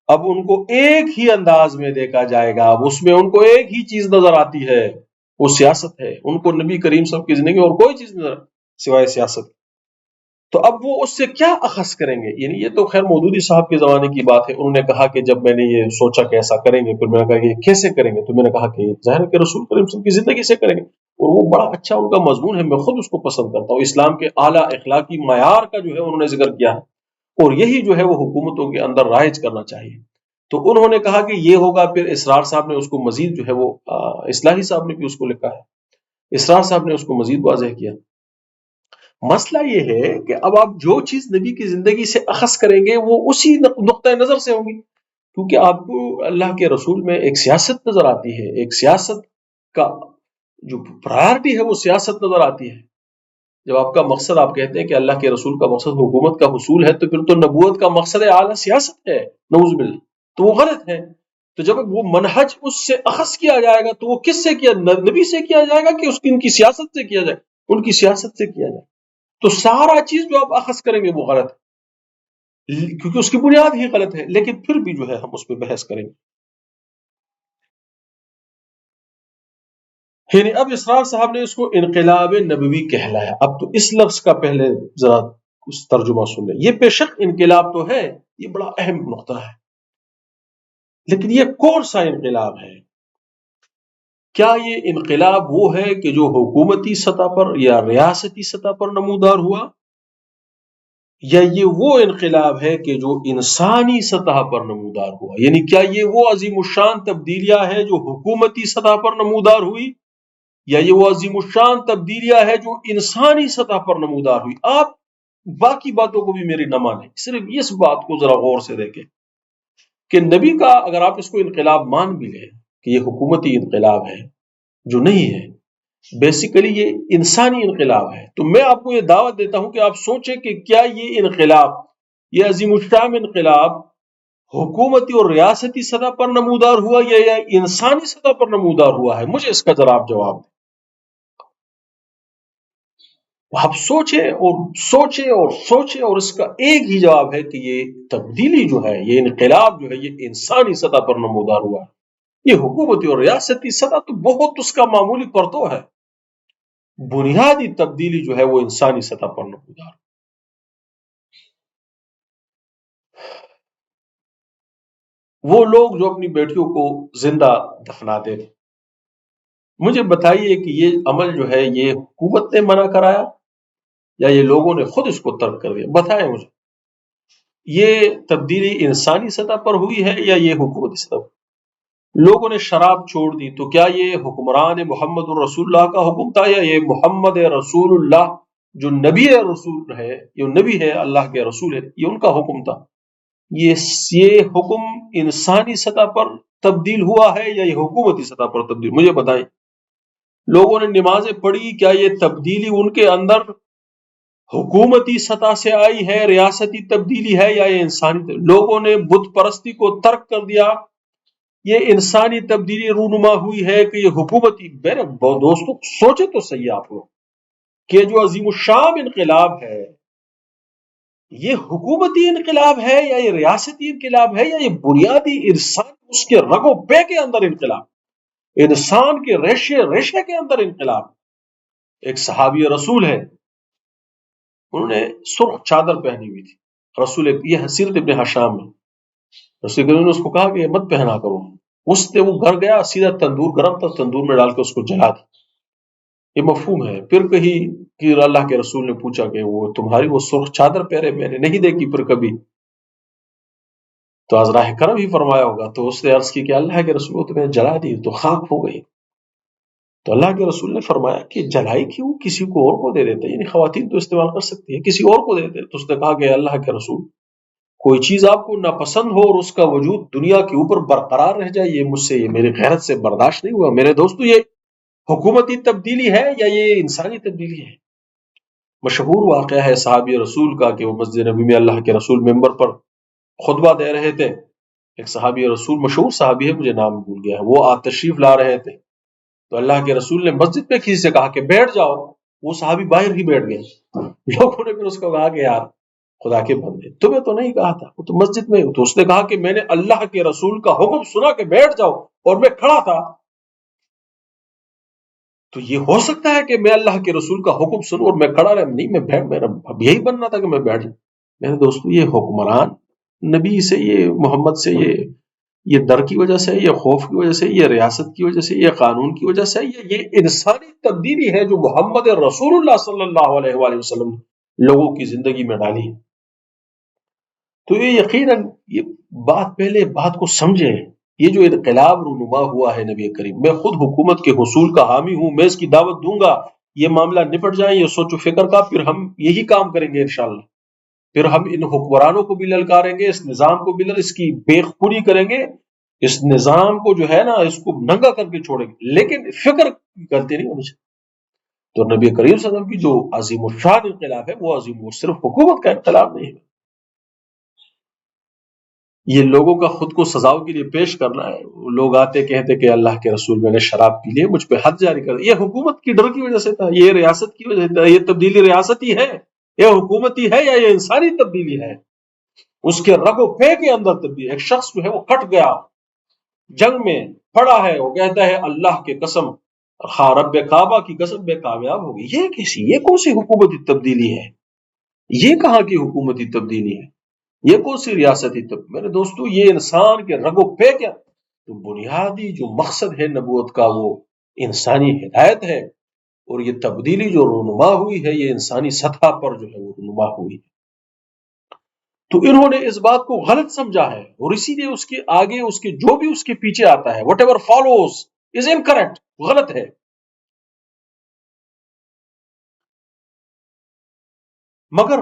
اب ان کو ایک ہی انداز میں دیکھا جائے گا، اب اس میں ان کو ایک ہی چیز نظر آتی ہے، وہ سیاست ہے۔ ان کو نبی کریم صلی اللہ علیہ وسلم کی زندگی اور کوئی چیز نظر سوائے سیاست۔ تو اب وہ اس سے کیا اخذ کریں گے؟ یعنی یہ تو خیر مودودی صاحب کے زمانے کی بات ہے، انہوں نے کہا کہ جب میں نے یہ سوچا کہ ایسا کریں گے، پھر میں نے کہا کہ یہ کیسے کریں گے، تو میں نے کہا کہ ظاہر ہے کہ رسول کریم صلی اللہ علیہ وسلم کی زندگی سے کریں گے، اور وہ بڑا اچھا ان کا مضمون ہے، میں خود اس کو پسند کرتا ہوں، اسلام کے اعلیٰ اخلاقی معیار کا جو ہے انہوں نے ذکر کیا ہے، اور یہی جو ہے وہ حکومتوں کے اندر رائج کرنا چاہیے۔ تو انہوں نے کہا کہ یہ ہوگا، پھر اسرار صاحب نے اس کو مزید جو ہے وہ اصلاحی صاحب نے بھی اس کو لکھا ہے، اسرار صاحب نے اس کو مزید واضح کیا۔ مسئلہ یہ ہے کہ اب آپ جو چیز نبی کی زندگی سے اخذ کریں گے وہ اسی نقطۂ نظر سے ہوگی، کیونکہ آپ کو اللہ کے رسول میں ایک سیاست نظر آتی ہے، ایک سیاست کا جو پرائرٹی ہے وہ سیاست نظر آتی ہے. جب آپ کا مقصد، آپ کہتے ہیں کہ اللہ کے رسول کا مقصد حکومت کا حصول ہے، تو پھر تو نبوت کا مقصد اعلیٰ سیاست ہے، نعوذ باللہ، تو وہ غلط ہے. تو جب وہ منہج اس سے اخذ کیا جائے گا تو وہ کس سے کیا، نبی سے کیا جائے گا کہ اس کی ان کی سیاست سے کیا جائے؟ ان کی سیاست سے کیا جائے. تو سارا چیز جو آپ اخذ کریں گے وہ غلط ہے، کیونکہ اس کی بنیاد ہی غلط ہے. لیکن پھر بھی جو ہے ہم اس پہ بحث کریں گے. یعنی اب اسرار صاحب نے اس کو انقلاب نبوی کہلایا. اب تو اس لفظ کا پہلے ذرا اس ترجمہ سن لیں. یہ بے شک انقلاب تو ہے، یہ بڑا اہم نقطہ ہے، لیکن یہ کون سا انقلاب ہے؟ کیا یہ انقلاب وہ ہے کہ جو حکومتی سطح پر یا ریاستی سطح پر نمودار ہوا، یا یہ وہ انقلاب ہے کہ جو انسانی سطح پر نمودار ہوا؟ یعنی کیا یہ وہ عظیم الشان تبدیلیاں ہیں جو حکومتی سطح پر نمودار ہوئی، یا یہ وہ عظیم الشان تبدیلیاں ہیں جو انسانی سطح پر نمودار ہوئی؟ آپ باقی باتوں کو بھی میری نہ مانیں، صرف اس بات کو ذرا غور سے دیکھیں کہ نبی کا اگر آپ اس کو انقلاب مان بھی لیں کہ یہ حکومتی انقلاب ہے، جو نہیں ہے، بیسیکلی یہ انسانی انقلاب ہے. تو میں آپ کو یہ دعوت دیتا ہوں کہ آپ سوچیں کہ کیا یہ انقلاب، یہ عظیم الشان انقلاب حکومتی اور ریاستی سطح پر نمودار ہوا یا انسانی سطح پر نمودار ہوا ہے؟ مجھے اس کا ذرا آپ جواب دیں. آپ سوچیں اور سوچیں اور سوچیں، اور اس کا ایک ہی جواب ہے کہ یہ تبدیلی جو ہے، یہ انقلاب جو ہے، یہ انسانی سطح پر نمودار ہوا ہے. یہ حکومتی اور ریاستی سطح تو بہت اس کا معمولی پرتو ہے. بنیادی تبدیلی جو ہے وہ انسانی سطح پر نمودار. وہ لوگ جو اپنی بیٹیوں کو زندہ دفناتے تھے، مجھے بتائیے کہ یہ عمل جو ہے یہ حکومت نے منع کرایا یا یہ لوگوں نے خود اس کو ترک کر دیا؟ بتائیں مجھے. یہ تبدیلی انسانی سطح پر ہوئی ہے یا یہ حکومتی سطح پر؟ لوگوں نے شراب چھوڑ دی، تو کیا یہ حکمران محمد الرسول اللہ کا حکم تھا، یا یہ محمد رسول اللہ جو نبی رسول ہے، یہ نبی ہے، اللہ کے رسول ہے، یہ ان کا حکم تھا؟ یہ حکم انسانی سطح پر تبدیل ہوا ہے یا یہ حکومتی سطح پر تبدیل؟ مجھے بتائیں. لوگوں نے نمازیں پڑھی، کیا یہ تبدیلی ان کے اندر حکومتی سطح سے آئی ہے، ریاستی تبدیلی ہے، یا یہ انسانی تبدیلی؟ لوگوں نے بت پرستی کو ترک کر دیا، یہ انسانی تبدیلی رونما ہوئی ہے کہ یہ حکومتی؟ میرے دوستوں سوچے تو صحیح آپ لوگ کہ جو عظیم الشان انقلاب ہے یہ حکومتی انقلاب ہے یا یہ ریاستی انقلاب ہے، یا یہ بنیادی انسان اس کے رگ و پے کے اندر انقلاب، انسان کے ریشے ریشے کے اندر انقلاب. ایک صحابی رسول ہے، انہوں نے سرخ چادر پہنی ہوئی تھی. رسول، یہ سیرت ابن ہشام میں، رسول کریم نے اس کو کہا کہ یہ مت پہنا کرو. اس نے وہ گھر گیا، سیدھا تندور گرم تھا، تندور میں ڈال کے اس کو جلا دی. یہ مفہوم ہے. پھر کہیں کہ اللہ کے رسول نے پوچھا کہ وہ تمہاری وہ سرخ چادر پہرے میں نے نہیں دیکھی پھر کبھی، تو ازراہ کرم ہی فرمایا ہوگا. تو اس نے عرض کی کہ اللہ کے رسول تمہیں جلا دی تو خاک ہو گئی. تو اللہ کے رسول نے فرمایا کہ جلائی کیوں، کسی کو اور کو دے دیتے، یعنی خواتین تو استعمال کر سکتی ہیں، کسی اور کو دے دیتے. تو اس نے کہا کہ اللہ کے رسول، کوئی چیز آپ کو ناپسند ہو اور اس کا وجود دنیا کے اوپر برقرار رہ جائے، یہ مجھ سے، یہ میری غیرت سے برداشت نہیں ہوا. میرے دوستو، یہ حکومتی تبدیلی ہے یا یہ انسانی تبدیلی ہے؟ مشہور واقعہ ہے صحابی رسول کا کہ وہ مسجد نبی میں اللہ کے رسول ممبر پر خطبہ دے رہے تھے. ایک صحابی رسول، مشہور صحابی ہے، مجھے نام بھول گیا ہے، وہ تشریف لا رہے تھے. تو اللہ کے رسول نے مسجد میں کسی سے کہا کہ بیٹھ جاؤ، وہ صحابی باہر ہی بیٹھ گئے. لوگوں نے پھر اس کو کہا کہ یار خدا کے بندے، تمہیں تو نہیں کہا تھا، وہ تو مسجد میں. تو اس نے کہا کہ میں نے اللہ کے رسول کا حکم سنا کہ بیٹھ جاؤ اور میں کھڑا تھا. تو یہ ہو سکتا ہے کہ میں اللہ کے رسول کا حکم سنوں اور میں کھڑا رہا؟ نہیں، میں بیٹھ، میرا اب یہی بننا تھا کہ میں بیٹھ جاؤں. میرے دوستو، یہ حکمران نبی سے، یہ محمد سے، یہ ڈر کی وجہ سے، یہ خوف کی وجہ سے، یہ ریاست کی وجہ سے، یہ قانون کی وجہ سے، یہ انسانی تبدیلی ہے جو محمد رسول اللہ صلی اللہ علیہ وآلہ وسلم لوگوں کی زندگی میں ڈالی ہے. تو یہ یقیناً یہ بات، پہلے بات کو سمجھیں. یہ جو انقلاب رونما ہوا ہے نبی کریم، میں خود حکومت کے حصول کا حامی ہوں، میں اس کی دعوت دوں گا، یہ معاملہ نپٹ جائیں، یہ سوچ و فکر کا، پھر ہم یہی کام کریں گے انشاءاللہ. پھر ہم ان حکمرانوں کو بھی للکاریں گے، اس نظام کو بھی اس کی بے خبری کریں گے اس نظام کو جو ہے نا اس کو ننگا کر کے چھوڑیں گے، لیکن فکر غلطی نہیں ہونی چاہیے۔ تو نبی کریم صلی اللہ علیہ وسلم کی جو عظیم الشان انقلاب ہے وہ عظیم صرف حکومت کا انقلاب نہیں ہے، یہ لوگوں کا خود کو سزاؤں کے لیے پیش کرنا ہے۔ لوگ آتے کہتے کہ اللہ کے رسول میں نے شراب پی لی، مجھ پہ حد جاری کر، یہ حکومت کی ڈر کی وجہ سے تھا، یہ ریاست کی وجہ سے تھا، یہ تبدیلی ریاستی ہے، یہ حکومتی ہے، یا یہ انسانی تبدیلی ہے؟ اس کے رگ و پے کے اندر تبدیلی۔ ایک شخص جو ہے وہ کٹ گیا، جنگ میں پڑا ہے، وہ کہتا ہے اللہ کے قسم، رب کعبہ کی قسم میں کامیاب ہوگی، یہ کون سی حکومتی تبدیلی ہے؟ یہ کہاں کی حکومتی تبدیلی ہے؟ یہ کون سی ریاستی تبدیلی؟ میرے دوستو، یہ انسان کے رگ و پے کیا تو بنیادی جو مقصد ہے نبوت کا وہ انسانی ہدایت ہے، اور یہ تبدیلی جو رونما ہوئی ہے یہ انسانی سطح پر جو ہے وہ رونما ہوئی ہے۔ تو انہوں نے اس بات کو غلط سمجھا ہے، اور اسی لیے اس کے آگے اس کے جو بھی اس کے پیچھے آتا ہے whatever follows is incorrect، غلط ہے۔ مگر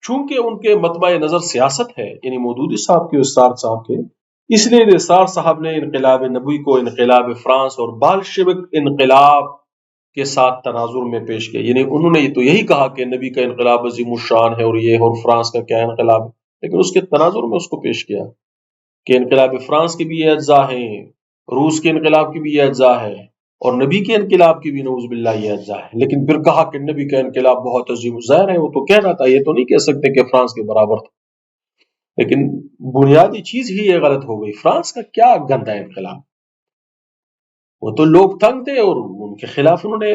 چونکہ ان کے مطبع نظر سیاست ہے، یعنی مودودی صاحب کے، اسرار صاحب کے، اس لیے اسرار صاحب نے انقلاب نبوی کو انقلاب فرانس اور بالشوک انقلاب کے ساتھ تناظر میں پیش کیا، یعنی انہوں نے تو یہی کہا کہ نبی کا انقلاب عظیم الشان ہے، اور یہ اور فرانس کا کیا انقلاب ہے، لیکن اس کے تناظر میں اس کو پیش کیا کہ انقلاب فرانس کے بھی یہ اجزاء ہیں، روس کے انقلاب کی بھی یہ اجزاء ہے، اور نبی کے انقلاب کی بھی نعوذ باللہ یہ اجزاء ہے، لیکن پھر کہا کہ نبی کا انقلاب بہت عظیم ظاہر ہے، وہ تو کہنا تھا، یہ تو نہیں کہہ سکتے کہ فرانس کے برابر تھا، لیکن بنیادی چیز ہی یہ غلط ہو گئی۔ فرانس کا کیا گندا انقلاب، وہ تو لوگ تنگ تھے اور ان کے خلاف انہوں نے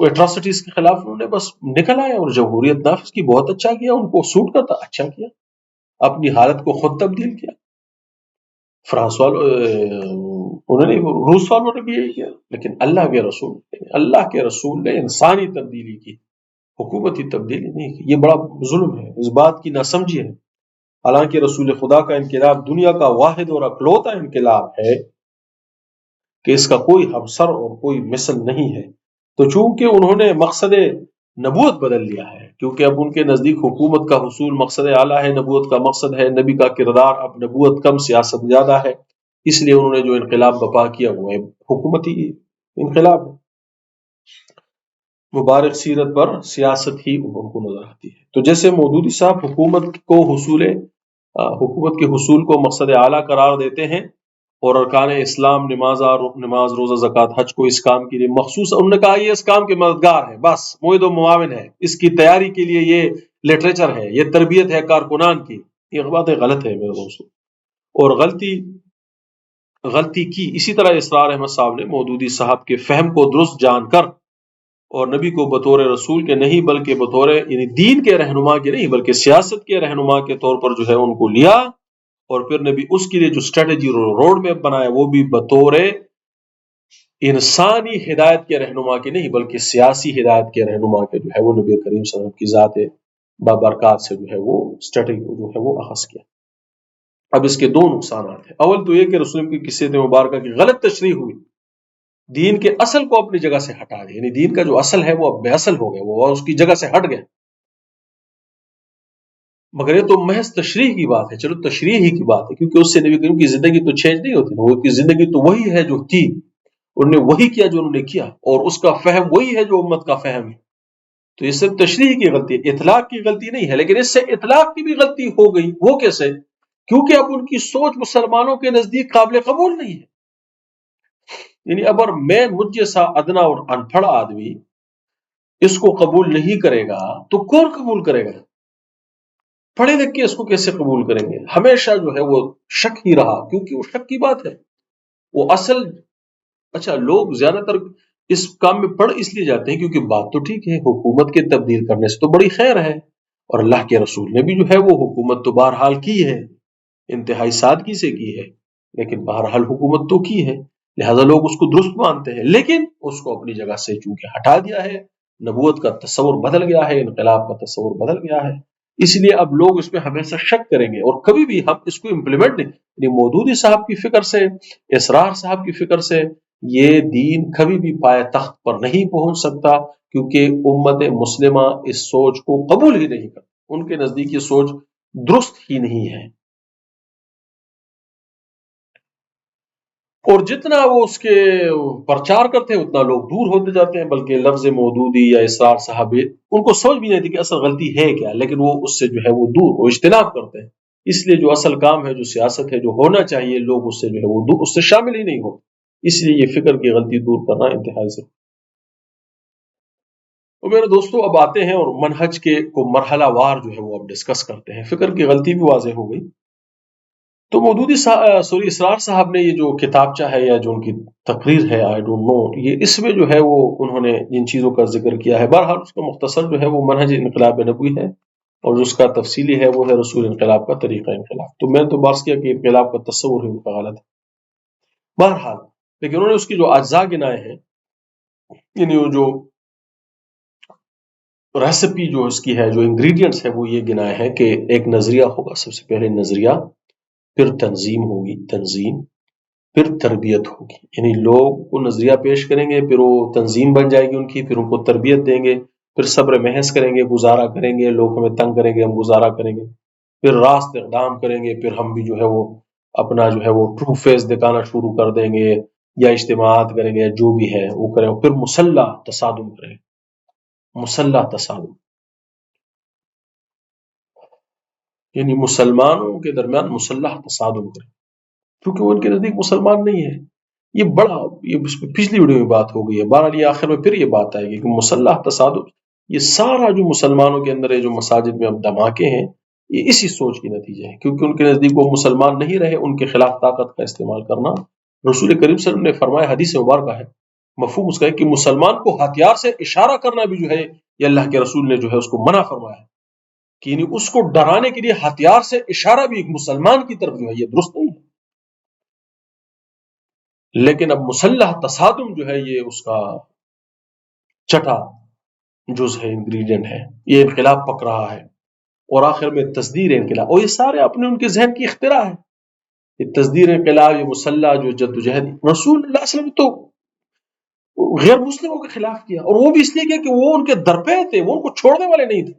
ایٹراسٹیز کے خلاف انہوں نے بس نکل آئے اور جمہوریت نافذ کی، بہت اچھا کیا، ان کو سوٹ کرتا، اچھا کیا، اپنی حالت کو خود تبدیل کیا۔ فرانس والوں انہوں نے، روس والوں نے بھی یہی کیا، لیکن اللہ کے رسول نے انسانی تبدیلی کی، حکومتی تبدیلی نہیں کی۔ یہ بڑا ظلم ہے، اس بات کی ناسمجھی ہے۔ حالانکہ رسول خدا کا انقلاب دنیا کا واحد اور اکلوتا انقلاب ہے کہ اس کا کوئی ہمسر اور کوئی مثل نہیں ہے، تو چونکہ انہوں نے مقصد نبوت بدل لیا ہے، کیونکہ اب ان کے نزدیک حکومت کا حصول مقصد اعلیٰ ہے، نبوت کا مقصد ہے، نبی کا کردار اب نبوت کم سیاست زیادہ ہے، اس لیے انہوں نے جو انقلاب برپا کیا وہ حکومتی انقلاب ہے۔ مبارک سیرت پر سیاست ہی ان کو نظر آتی ہے۔ تو جیسے مودودی صاحب حکومت کے حصول کو مقصد اعلیٰ قرار دیتے ہیں، اور ارکان اسلام نماز روزہ زکوٰۃ حج کو اس کام کے لیے مخصوص، انہوں نے کہا یہ اس کام کے مددگار ہے، بس معید و معاون ہے، اس کی تیاری کے لیے یہ لٹریچر ہے، یہ تربیت ہے کارکنان کی۔ یہ بات غلط ہے میرے دوستو، اور غلطی کی۔ اسی طرح اسرار احمد صاحب نے مودودی صاحب کے فہم کو درست جان کر، اور نبی کو بطور رسول کے نہیں بلکہ بطور یعنی دین کے رہنما کے نہیں بلکہ سیاست کے رہنما کے طور پر جو ہے ان کو لیا، اور پھر نبی اس کے لیے جو اسٹریٹجی روڈ میپ بنایا وہ بھی بطور انسانی ہدایت کے رہنما کے نہیں بلکہ سیاسی ہدایت کے رہنما کے جو ہے وہ نبی کریم صلی اللہ علیہ وسلم کی ذات بابرکات سے جو ہے وہ اسٹریٹجی جو ہے وہ اخذ کیا۔ اب اس کے دو نقصانات ہیں۔ اول تو یہ کہ رسول کی قصۃ مبارکہ کی غلط تشریح ہوئی، دین کے اصل کو اپنی جگہ سے ہٹا دیا، یعنی دین کا جو اصل ہے وہ اب بے اصل ہو گیا، وہ اس کی جگہ سے ہٹ گیا۔ مگر یہ تو محض تشریح کی بات ہے، چلو تشریح ہی کی بات ہے، کیونکہ اس سے نبی کریم کی زندگی تو چینج نہیں ہوتی، وہ کی زندگی تو وہی ہے جو تھی، انہوں نے وہی کیا جو انہوں نے کیا، اور اس کا فہم وہی ہے جو امت کا فہم ہے۔ تو یہ صرف تشریح کی غلطی ہے، اطلاق کی غلطی نہیں ہے، لیکن اس سے اطلاق کی بھی غلطی ہو گئی۔ وہ کیسے؟ کیونکہ اب ان کی سوچ مسلمانوں کے نزدیک قابل قبول نہیں ہے، یعنی اگر میں مجھ جیسا ادنا اور ان پڑھ آدمی اس کو قبول نہیں کرے گا تو کون قبول کرے گا؟ پڑھے لکھ کے اس کو کیسے قبول کریں گے؟ ہمیشہ جو ہے وہ شک ہی رہا، کیونکہ وہ شک کی بات ہے، وہ اصل اچھا لوگ زیادہ تر اس کام میں پڑھ اس لیے جاتے ہیں کیونکہ بات تو ٹھیک ہے، حکومت کے تبدیل کرنے سے تو بڑی خیر ہے، اور اللہ کے رسول نے بھی جو ہے وہ حکومت تو بہرحال کی ہے، انتہائی سادگی سے کی ہے، لیکن بہرحال حکومت تو کی ہے، لہذا لوگ اس کو درست مانتے ہیں، لیکن اس کو اپنی جگہ سے چونکہ ہٹا دیا ہے، نبوت کا تصور بدل گیا ہے، انقلاب کا تصور بدل گیا ہے، اس لیے اب لوگ اس میں ہمیشہ شک کریں گے، اور کبھی بھی ہم اس کو امپلیمنٹ نہیں، یعنی مودودی صاحب کی فکر سے، اسرار صاحب کی فکر سے یہ دین کبھی بھی پائے تخت پر نہیں پہنچ سکتا، کیونکہ امت مسلمہ اس سوچ کو قبول ہی نہیں کرتی، ان کے نزدیک یہ سوچ درست ہی نہیں ہے۔ اور جتنا وہ اس کے پرچار کرتے ہیں اتنا لوگ دور ہوتے جاتے ہیں، بلکہ لفظ مودودی یا اسرار صحابی ان کو سمجھ بھی نہیں تھی کہ اصل غلطی ہے کیا، لیکن وہ اس سے جو ہے وہ دور، وہ اجتناب کرتے ہیں۔ اس لیے جو اصل کام ہے، جو سیاست ہے، جو ہونا چاہیے، لوگ اس سے جو ہے وہ دور، اس سے شامل ہی نہیں ہوتے۔ اس لیے یہ فکر کی غلطی دور کرنا انتہائی ضروری۔ تو میرے دوستو، اب آتے ہیں اور منہج کے کو مرحلہ وار جو ہے وہ اب ڈسکس کرتے ہیں۔ فکر کی غلطی بھی واضح ہو گئی۔ تو مودودی سوری اسرار صاحب نے یہ جو کتابچہ ہے یا جو ان کی تقریر ہے، آئی ڈونٹ نو، یہ اس میں جو ہے وہ انہوں نے جن چیزوں کا ذکر کیا ہے، بہرحال اس کا مختصر جو ہے وہ منہج انقلاب نبوی ہے، اور جو اس کا تفصیلی ہے وہ ہے رسول انقلاب کا طریقہ انقلاب۔ تو میں تو بات کیا کہ انقلاب کا تصور ہی ان کا غلط ہے، بہرحال لیکن انہوں نے اس کی جو اجزاء گنائے ہیں، یعنی وہ جو ریسپی جو اس کی ہے، جو انگریڈینٹس ہے، وہ یہ گنائے ہیں کہ ایک نظریہ ہوگا، سب سے پہلے نظریہ، پھر تنظیم ہوگی، تنظیم، پھر تربیت ہوگی، یعنی لوگ کو نظریہ پیش کریں گے، پھر وہ تنظیم بن جائے گی ان کی، پھر ان کو تربیت دیں گے، پھر صبر محض کریں گے، گزارا کریں گے، لوگ ہمیں تنگ کریں گے، ہم گزارا کریں گے، پھر راست اقدام کریں گے، پھر ہم بھی جو ہے وہ اپنا جو ہے وہ ٹرو فیس دکھانا شروع کر دیں گے، یا اجتماعات کریں گے، یا جو بھی ہے وہ کریں گے، پھر مسلح تصادم کریں گے، مسلح تصادم، یعنی مسلمانوں کے درمیان مسلح تصادم کریں، کیونکہ وہ ان کے نزدیک مسلمان نہیں ہے۔ یہ بڑا، یہ پچھلی ویڈیو میں بات ہو گئی ہے، بہرحال یہ آخر میں پھر یہ بات آئے گی کہ مسلح تصادم، یہ سارا جو مسلمانوں کے اندر ہے، جو مساجد میں اب دھماکے ہیں، یہ اسی سوچ کے نتیجے ہیں، کیونکہ ان کے نزدیک وہ مسلمان نہیں رہے، ان کے خلاف طاقت کا استعمال کرنا۔ رسول کریم صلی اللہ علیہ وسلم نے فرمایا، حدیث مبارکہ ہے، مفہوم اس کا ہے کہ مسلمان کو ہتھیار سے اشارہ کرنا بھی جو ہے، یہ اللہ کے رسول نے جو ہے اس کو منع فرمایا ہے، کہ یعنی اس کو ڈرانے کے لیے ہتھیار سے اشارہ بھی ایک مسلمان کی طرف جو ہے یہ درست نہیں ہے۔ لیکن اب مسلح تصادم جو ہے یہ اس کا چھٹا جز ہے، انگریڈینٹ ہے، یہ انقلاب پک رہا ہے، اور آخر میں تصدیر انقلاب، اور یہ سارے اپنے ان کے ذہن کی اختراع ہے، یہ تصدیر انقلاب، یہ مسلح جو جدوجہد، رسول اللہ صلی اللہ علیہ وسلم تو غیر مسلموں کے خلاف کیا، اور وہ بھی اس لیے کیا کہ وہ ان کے درپے تھے، وہ ان کو چھوڑنے والے نہیں تھے،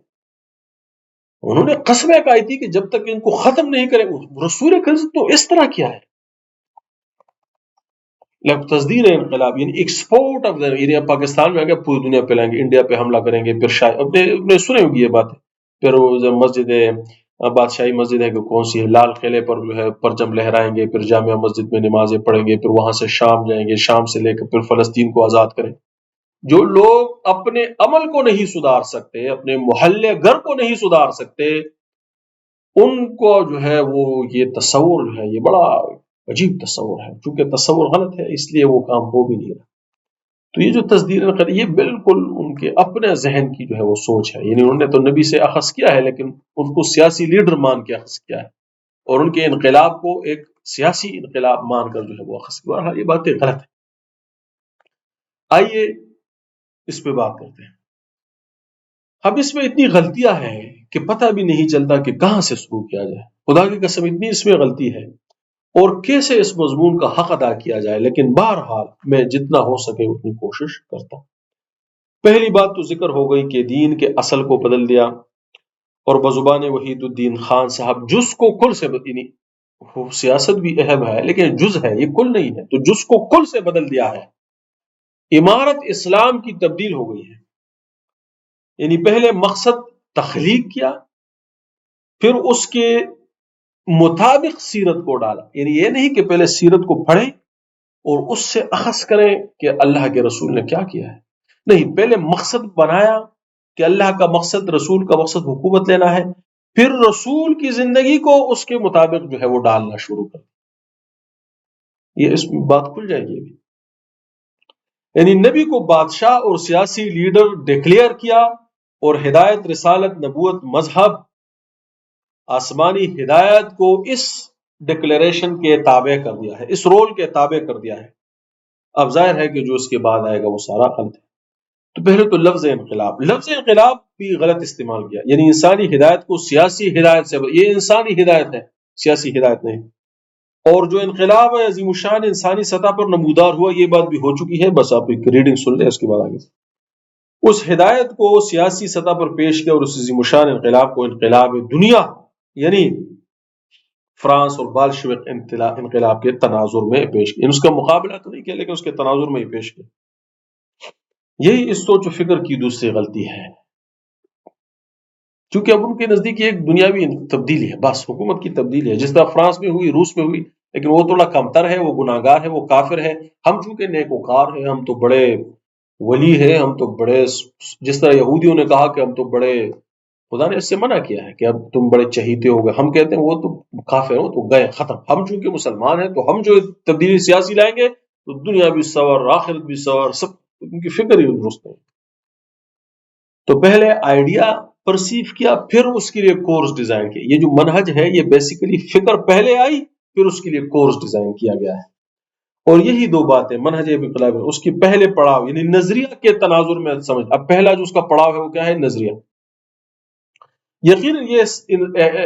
انہوں نے قسمیں کھائی تھی کہ جب تک ان کو ختم نہیں کرے، رسول کریم تو اس طرح کیا ہے، تصدیر انقلاب، یعنی ایکسپورٹ آف دا، پاکستان میں آگے پوری دنیا پہ لائیں گے، انڈیا پہ حملہ کریں گے، پھر شاید اپنے سنے ہوگی یہ باتیں، پھر وہ مسجد بادشاہی مسجد ہے کہ کون سی ہے، لال قلعے پر جو ہے پرچم لہرائیں گے، پھر جامعہ مسجد میں نمازیں پڑھیں گے، پھر وہاں سے شام جائیں گے، شام سے لے کر پھر فلسطین کو آزاد کریں۔ جو لوگ اپنے عمل کو نہیں سدھار سکتے، اپنے محلے گھر کو نہیں سدھار سکتے، ان کو جو ہے وہ یہ تصور جو ہے یہ بڑا عجیب تصور ہے، چونکہ تصور غلط ہے اس لیے وہ کام ہو بھی نہیں رہا۔ تو یہ جو تصدیر انقلاب، یہ بالکل ان کے اپنے ذہن کی جو ہے وہ سوچ ہے، یعنی انہوں نے تو نبی سے اخذ کیا ہے، لیکن ان کو سیاسی لیڈر مان کے اخذ کیا ہے، اور ان کے انقلاب کو ایک سیاسی انقلاب مان کر جو ہے وہ اخذ کیا۔ یہ باتیں غلط ہیں۔ آئیے اس پہ بات کرتے ہیں۔ اب اس میں اتنی غلطیاں ہیں کہ پتہ بھی نہیں چلتا کہ کہاں سے شروع کیا جائے، خدا کی قسم اتنی اس میں غلطی ہے، اور کیسے اس مضمون کا حق ادا کیا جائے، لیکن بہرحال میں جتنا ہو سکے اتنی کوشش کرتا ہوں۔ پہلی بات تو ذکر ہو گئی کہ دین کے اصل کو بدل دیا، اور بزبان وحید الدین خان صاحب جز کو کل سے یعنی سیاست بھی اہم ہے لیکن جز ہے، یہ کل نہیں ہے، تو جز کو کل سے بدل دیا ہے، عمارت اسلام کی تبدیل ہو گئی ہے، یعنی پہلے مقصد تخلیق کیا، پھر اس کے مطابق سیرت کو ڈالا، یعنی یہ نہیں کہ پہلے سیرت کو پڑھیں اور اس سے اخذ کریں کہ اللہ کے رسول نے کیا کیا ہے، نہیں، پہلے مقصد بنایا کہ اللہ کا مقصد، رسول کا مقصد حکومت لینا ہے، پھر رسول کی زندگی کو اس کے مطابق جو ہے وہ ڈالنا شروع کر، یہ اس میں بات کھل جائے گی، یعنی نبی کو بادشاہ اور سیاسی لیڈر ڈکلیئر کیا، اور ہدایت، رسالت، نبوت، مذہب، آسمانی ہدایت کو اس ڈکلیریشن کے تابع کر دیا ہے، اس رول کے تابع کر دیا ہے۔ اب ظاہر ہے کہ جو اس کے بعد آئے گا وہ سارا غلط ہے۔ تو پہلے تو لفظ انقلاب، لفظ انقلاب بھی غلط استعمال کیا، یعنی انسانی ہدایت کو سیاسی ہدایت سے، یہ انسانی ہدایت ہے، سیاسی ہدایت نہیں، اور جو انقلاب ہے عظیم الشان انسانی سطح پر نمودار ہوا، یہ بات بھی ہو چکی ہے، بس آپ ایک ریڈنگ سن لیں، اس کے بعد آگے اس ہدایت کو سیاسی سطح پر پیش کیا، اور اس عظیم الشان انقلاب کو انقلاب دنیا، یعنی فرانس اور بالشوک انقلاب کے تناظر میں پیش کیا. اس کا مقابلہ تو نہیں کیا لیکن اس کے تناظر میں ہی پیش کیا. یہی اس سوچ و فکر کی دوسری غلطی ہے، کیونکہ اب ان کے نزدیک ایک دنیاوی تبدیلی ہے، بس حکومت کی تبدیلی ہے، جس طرح فرانس میں ہوئی، روس میں ہوئی، لیکن وہ تھوڑا کمتر ہے، وہ گناہگار ہے، وہ کافر ہے. ہم چونکہ نیکوکار ہیں، ہم تو بڑے ولی ہیں، ہم تو بڑے، جس طرح یہودیوں نے کہا کہ ہم تو بڑے، خدا نے اس سے منع کیا ہے کہ اب تم بڑے چہیتے ہو گئے. ہم کہتے ہیں وہ تو کافر ہو تو گئے ختم. ہم چونکہ مسلمان ہیں تو ہم جو تبدیلی سیاسی لائیں گے تو دنیا بھی سور، آخرت بھی سور، سب ان کی فکر ہی درست ہے. تو پہلے آئیڈیا پرسیو کیا، پھر اس کے لیے کورس ڈیزائن کیا. یہ جو منہج ہے یہ بیسیکلی فکر پہلے آئی، پھر اس کے لیے کورس ڈیزائن کیا گیا ہے. اور یہی دو باتیں منہج انقلاب، اس کی پہلے پڑاؤ یعنی نظریہ کے تناظر میں سمجھ. اب پہلا جو اس کا پڑاؤ ہے وہ کیا ہے؟ نظریہ. یقیناً یہ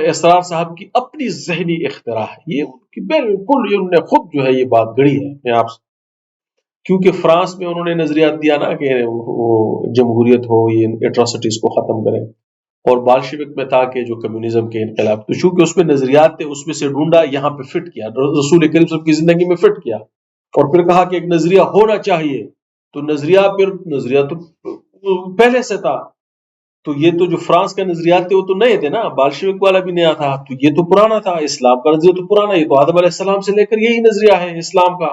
اسرار صاحب کی اپنی ذہنی اختراع ہے، یہ بالکل انہوں نے خود جو ہے یہ بات گڑی ہے. میں آپ سے، کیونکہ فرانس میں انہوں نے نظریات دیا نا کہ وہ جمہوریت ہو، یہ ایٹراسٹیز کو ختم کریں، اور بالشوک میں تھا کہ جو کمیونزم کے انقلاب، تو چونکہ اس میں نظریات تھے اس میں سے ڈھونڈا، یہاں پہ فٹ کیا، رسول کریم صلی اللہ علیہ وسلم کی زندگی میں فٹ کیا، اور پھر کہا کہ ایک نظریہ ہونا چاہیے. تو نظریہ تو پہلے سے تھا. تو یہ تو جو فرانس کا نظریات تھے وہ تو نئے تھے نا، بالشوک والا بھی نیا تھا، تو یہ تو پرانا تھا. اسلام کا نظریہ تو پرانا، یہ تو آدم علیہ السلام سے لے کر یہی نظریہ ہے اسلام کا.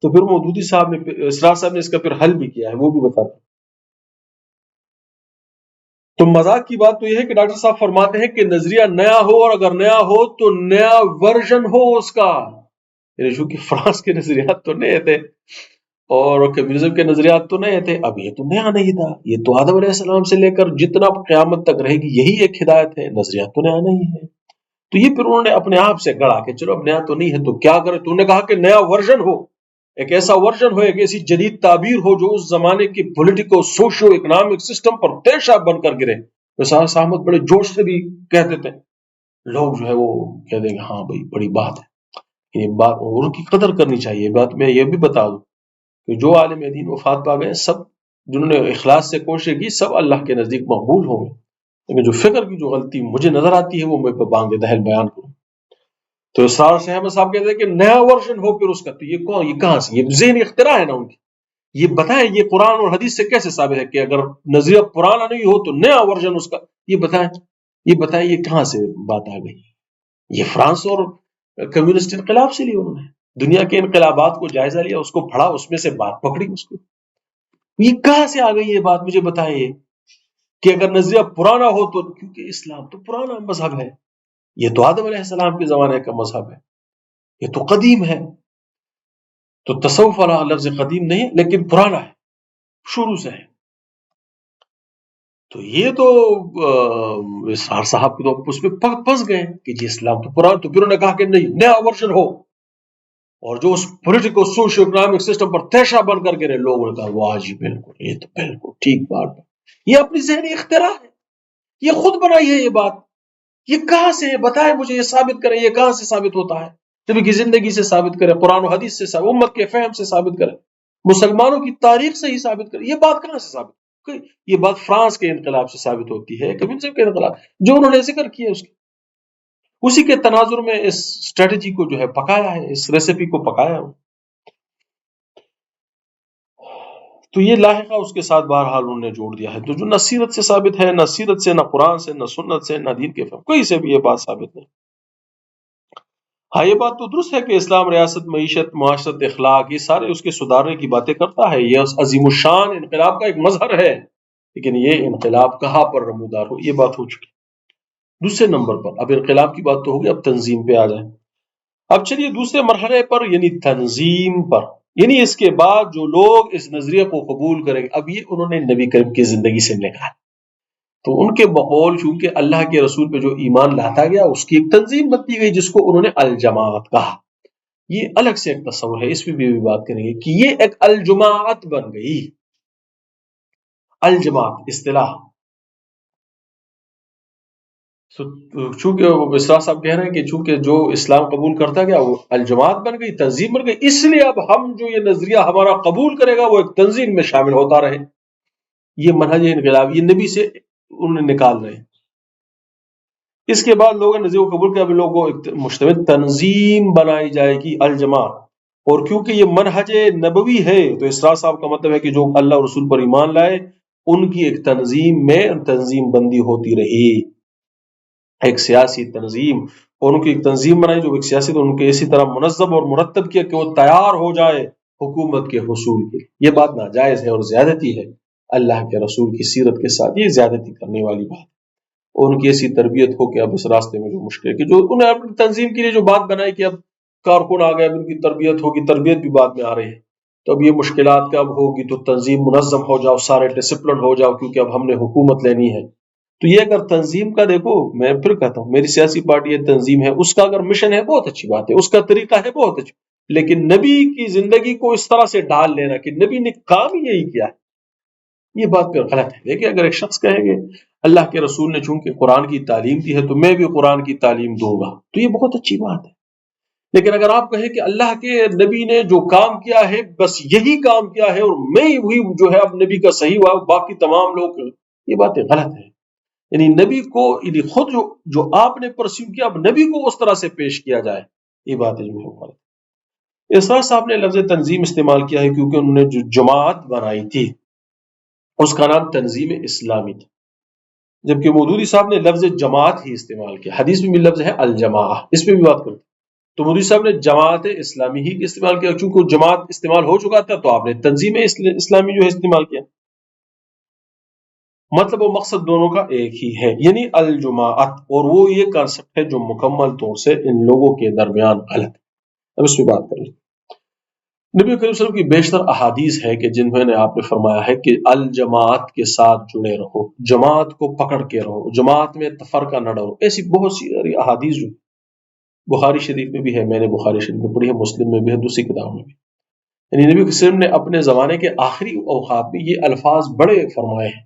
تو پھر مودودی صاحب نے، اسرار صاحب نے اس کا پھر حل بھی کیا ہے، وہ بھی بتاتے. تو مذاق کی بات تو یہ ہے کہ ڈاکٹر صاحب فرماتے ہیں کہ نظریہ نیا ہو، اور اگر نیا ہو تو نیا ورژن ہو اس کا. یعنی چونکہ فرانس کے نظریات تو نئے تھے اور کمیونزم کے نظریات تو نئے تھے، اب یہ تو نیا نہیں تھا، یہ تو آدم علیہ السلام سے لے کر جتنا قیامت تک رہے گی یہی ایک ہدایت ہے، نظریات تو نیا نہیں ہے. تو یہ پھر انہوں نے اپنے آپ سے گڑا کہ چلو اب نیا تو نہیں ہے تو کیا کرے. تو انہوں نے کہا کہ نیا ورژن ہو، ایک ایسا ورژن ہو، ایک ایسی جدید تعبیر ہو جو اس زمانے کی پولیٹیکو سوشو اکنامک سسٹم پر پیشاب بن کر گرے. وساس احمد بڑے جوش سے بھی کہتے تھے، لوگ جو ہے وہ کہہ دیں گے ہاں بھائی بڑی بات ہے، یہ بات اور ان کی قدر کرنی چاہیے. بات میں یہ بھی بتا دوں کہ جو عالم دین وفات پا گئے، سب جنہوں نے اخلاص سے کوشش کی سب اللہ کے نزدیک مقبول ہوں گے، لیکن جو فکر کی جو غلطی مجھے نظر آتی ہے وہ میں بانگ دہل بیان کروں. تو اسرار احمد صاحب کہتے ہیں کہ نیا ورژن ہو پھر اس کا. تو یہ کون، یہ کہاں سے، یہ ذہنی اختراع ہے نا ان کی. یہ بتائیں یہ قرآن اور حدیث سے کیسے ثابت ہے کہ اگر نظریہ پرانا نہیں ہو تو نیا ورژن اس کا. یہ بتائیں یہ کہاں سے بات آ گئی. یہ فرانس اور کمیونسٹ انقلاب سے لی انہوں نے، دنیا کے انقلابات کو جائزہ لیا، اس کو پڑھا، اس میں سے بات پکڑی اس کو. یہ کہاں سے آ گئی یہ بات، مجھے بتائیں یہ کہ اگر نظریہ پرانا ہو تو، کیونکہ اسلام تو پرانا مذہب ہے، یہ تو آدم علیہ السلام کے زمانے کا مذہب ہے، یہ تو قدیم ہے. تو تصوف والا لفظ قدیم نہیں لیکن پرانا ہے، شروع سے ہے. تو یہ تو اسرار صاحب تو اس میں پھنس گئے کہ جی اسلام تو پرانا. تو پھر انہوں نے کہا کہ نہیں، نیا ورژن ہو، اور جو اس پولیٹیکل سوشو اکنامک سسٹم پر تیشا بن کر گرے. لوگوں نے کہا واہ جی بالکل، یہ تو بالکل ٹھیک بات ہے. یہ اپنی ذہنی اختراع ہے، یہ خود بنائی ہے یہ بات. یہ کہاں سے ہے بتائیں مجھے، یہ ثابت کریں، یہ کہاں سے ثابت ہوتا ہے. نبی کی زندگی سے ثابت کرے، قرآن و حدیث سے ثابت، امت کے فہم سے ثابت کرے، مسلمانوں کی تاریخ سے ہی ثابت کرے. یہ بات کہاں سے ثابت؟ یہ بات فرانس کے انقلاب سے ثابت ہوتی ہے، کمیونزم کے انقلاب جو انہوں نے ذکر کیا اس کے، اسی کے تناظر میں اس اسٹریٹجی کو جو ہے پکایا ہے، اس ریسیپی کو پکایا ہے. تو یہ لاحقہ اس کے ساتھ بہرحال انہوں نے جوڑ دیا ہے، تو جو نہ سیرت سے ثابت ہے، نہ سیرت سے، نہ قرآن سے، نہ سنت سے، نہ دین کے فہم، کوئی سے بھی یہ بات ثابت نہیں. ہاں یہ بات تو درست ہے کہ اسلام ریاست، معیشت، معاشرت، اخلاق، یہ سارے اس کے سدھارنے کی باتیں کرتا ہے، یہ عظیم الشان انقلاب کا ایک مظہر ہے، لیکن یہ انقلاب کہاں پر نمودار ہو، یہ بات ہو چکی. دوسرے نمبر پر، اب انقلاب کی بات تو ہوگی، اب تنظیم پہ آ جائیں. اب چلیے دوسرے مرحلے پر، یعنی تنظیم پر، یعنی اس کے بعد جو لوگ اس نظریے کو قبول کریں گے. اب یہ انہوں نے نبی کریم کی زندگی سے نکالا، تو ان کے بقول چونکہ اللہ کے رسول پہ جو ایمان لاتا گیا اس کی ایک تنظیم بنتی گئی جس کو انہوں نے الجماعت کہا. یہ الگ سے ایک تصور ہے، اس پہ بھی بات کریں گے کہ یہ ایک الجماعت بن گئی. الجماعت اصطلاح، چونکہ اسرار صاحب کہہ رہے ہیں کہ چونکہ جو اسلام قبول کرتا گیا وہ الجماعت بن گئی، تنظیم بن گئی، اس لیے اب ہم جو یہ نظریہ ہمارا قبول کرے گا وہ ایک تنظیم میں شامل ہوتا رہے. یہ منہج انقلاب، یہ نبی سے انہوں نے نکال رہے ہیں. اس کے بعد لوگوں نے نظیر کو قبول کیا، اب لوگوں کو مشتمل تنظیم بنائی جائے گی الجماع، اور کیونکہ یہ منہج نبوی ہے تو اسرار صاحب کا مطلب ہے کہ جو اللہ اور رسول پر ایمان لائے ان کی ایک تنظیم میں تنظیم بندی ہوتی رہی، ایک سیاسی تنظیم، اور ان کی ایک تنظیم بنائی جو ایک سیاسی، تو ان کے اسی طرح منظم اور مرتب کیا کہ وہ تیار ہو جائے حکومت کے حصول کے. یہ بات ناجائز ہے اور زیادتی ہے اللہ کے رسول کی سیرت کے ساتھ، یہ زیادتی کرنے والی بات. اور ان کی ایسی تربیت ہو کہ اب اس راستے میں جو مشکل ہے کہ جو انہیں اپنی تنظیم کے لیے جو بات بنائی کہ اب کارکن آ گئے، اب ان کی تربیت ہوگی، تربیت بھی بعد میں آ رہی ہے، تو اب یہ مشکلات کب ہوگی، تو تنظیم منظم ہو جاؤ، سارے ڈسپلن ہو جاؤ کیونکہ اب ہم نے حکومت لینی ہے. تو یہ اگر تنظیم کا دیکھو، میں پھر کہتا ہوں میری سیاسی پارٹی یہ تنظیم ہے، اس کا اگر مشن ہے بہت اچھی بات ہے، اس کا طریقہ ہے بہت اچھا، لیکن نبی کی زندگی کو اس طرح سے ڈال لینا کہ نبی نے کام ہی یہی کیا ہے، یہ بات پھر غلط ہے. دیکھیں اگر ایک شخص کہے گے اللہ کے رسول نے چونکہ قرآن کی تعلیم دی ہے تو میں بھی قرآن کی تعلیم دوں گا، تو یہ بہت اچھی بات ہے. لیکن اگر آپ کہیں کہ اللہ کے نبی نے جو کام کیا ہے بس یہی کام کیا ہے اور میں وہی جو ہے اب نبی کا صحیح ہوا، باقی تمام لوگ، یہ باتیں غلط ہیں. یعنی نبی کو، یعنی خود جو آپ نے پرسیو کیا اب نبی کو اس طرح سے پیش کیا جائے، یہ باتیں جو ہے غلط. اسرار صاحب نے لفظ تنظیم استعمال کیا ہے کیونکہ انہوں نے جو جماعت بنائی تھی اس کا نام تنظیم اسلامی تھا، جبکہ مودودی صاحب نے لفظ جماعت ہی استعمال کیا. حدیث میں بھی لفظ ہے الجماع، اس پہ بھی بات کرتے. تو مودودی صاحب نے جماعت اسلامی ہی استعمال کیا، چونکہ جماعت استعمال ہو چکا تھا تو آپ نے تنظیم اسلامی جو ہے استعمال کیا. مطلب و مقصد دونوں کا ایک ہی ہے، یعنی الجماعت، اور وہ یہ کانسیپٹ ہے جو مکمل طور سے ان لوگوں کے درمیان غلط ہے. اب اس پہ بات کریں. نبی کریم صلی اللہ علیہ وسلم کی بیشتر احادیث ہے کہ جن میں نے آپ نے فرمایا ہے کہ الجماعت کے ساتھ جڑے رہو، جماعت کو پکڑ کے رہو، جماعت میں تفرقہ نہ ڈالو. ایسی بہت سی احادیث جو بخاری شریف میں بھی ہے، میں نے بخاری شریف میں پڑھی ہے، مسلم میں بھی ہے، دوسری کتابوں میں بھی. یعنی نبی کریم صلی اللہ علیہ وسلم نے اپنے زمانے کے آخری اوقات میں یہ الفاظ بڑے فرمائے ہیں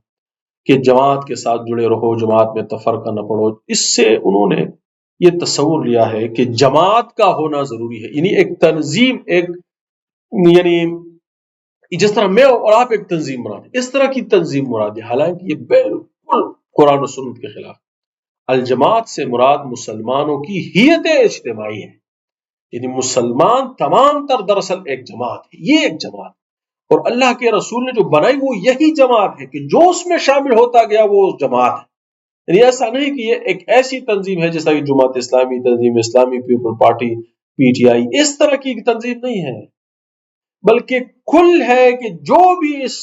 کہ جماعت کے ساتھ جڑے رہو، جماعت میں تفرقہ نہ پڑو. اس سے انہوں نے یہ تصور لیا ہے کہ جماعت کا ہونا ضروری ہے، یعنی ایک تنظیم، ایک، یعنی جس طرح میں اور آپ ایک تنظیم بنا دیں اس طرح کی تنظیم مراد ہے، حالانکہ یہ بالکل قرآن و سنت کے خلاف. الجماعت سے مراد مسلمانوں کی ہیئت اجتماعی ہے، یعنی مسلمان تمام تر دراصل ایک جماعت ہے، یہ ایک جماعت. اور اللہ کے رسول نے جو بنائی وہ یہی جماعت ہے کہ جو اس میں شامل ہوتا گیا وہ جماعت ہے. یعنی ایسا نہیں کہ یہ ایک ایسی تنظیم ہے جیسا کہ جماعت Islami, Tanzeem Islami, people party, P T I, اس طرح کی تنظیم نہیں ہے، بلکہ کل ہے کہ جو بھی اس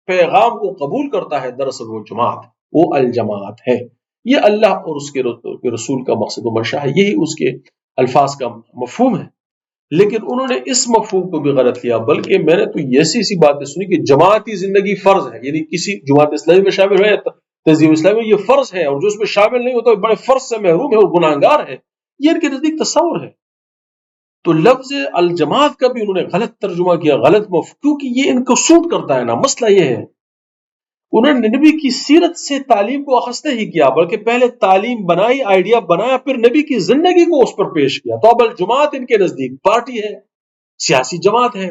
پیغام کو قبول کرتا ہے دراصل وہ جماعت، وہ الجماعت ہے. یہ اللہ اور اس کے رسول کا مقصد و منشا ہے، یہی اس کے الفاظ کا مفہوم ہے. لیکن انہوں نے اس مفہوم کو بھی غلط لیا، بلکہ میں نے تو ایسی باتیں سنی کہ جماعتی زندگی فرض ہے، یعنی کسی جماعت اسلامی میں شامل ہے، تنظیم اسلامی میں یہ فرض ہے، اور جو اس میں شامل نہیں ہوتا بڑے فرض سے محروم ہے اور گناہگار ہے. یہ ان کے نزدیک تصور ہے. تو لفظ الجماعت کا بھی انہوں نے غلط ترجمہ کیا، غلط کیونکہ یہ ان کو سوٹ کرتا ہے نا. مسئلہ یہ ہے انہوں نے نبی کی سیرت سے تعلیم کو اخذ نہیں کیا، بلکہ پہلے تعلیم بنائی، آئیڈیا بنایا، پھر نبی کی زندگی کو اس پر پیش کیا. تو اب الجماعت ان کے نزدیک پارٹی ہے، سیاسی جماعت ہے.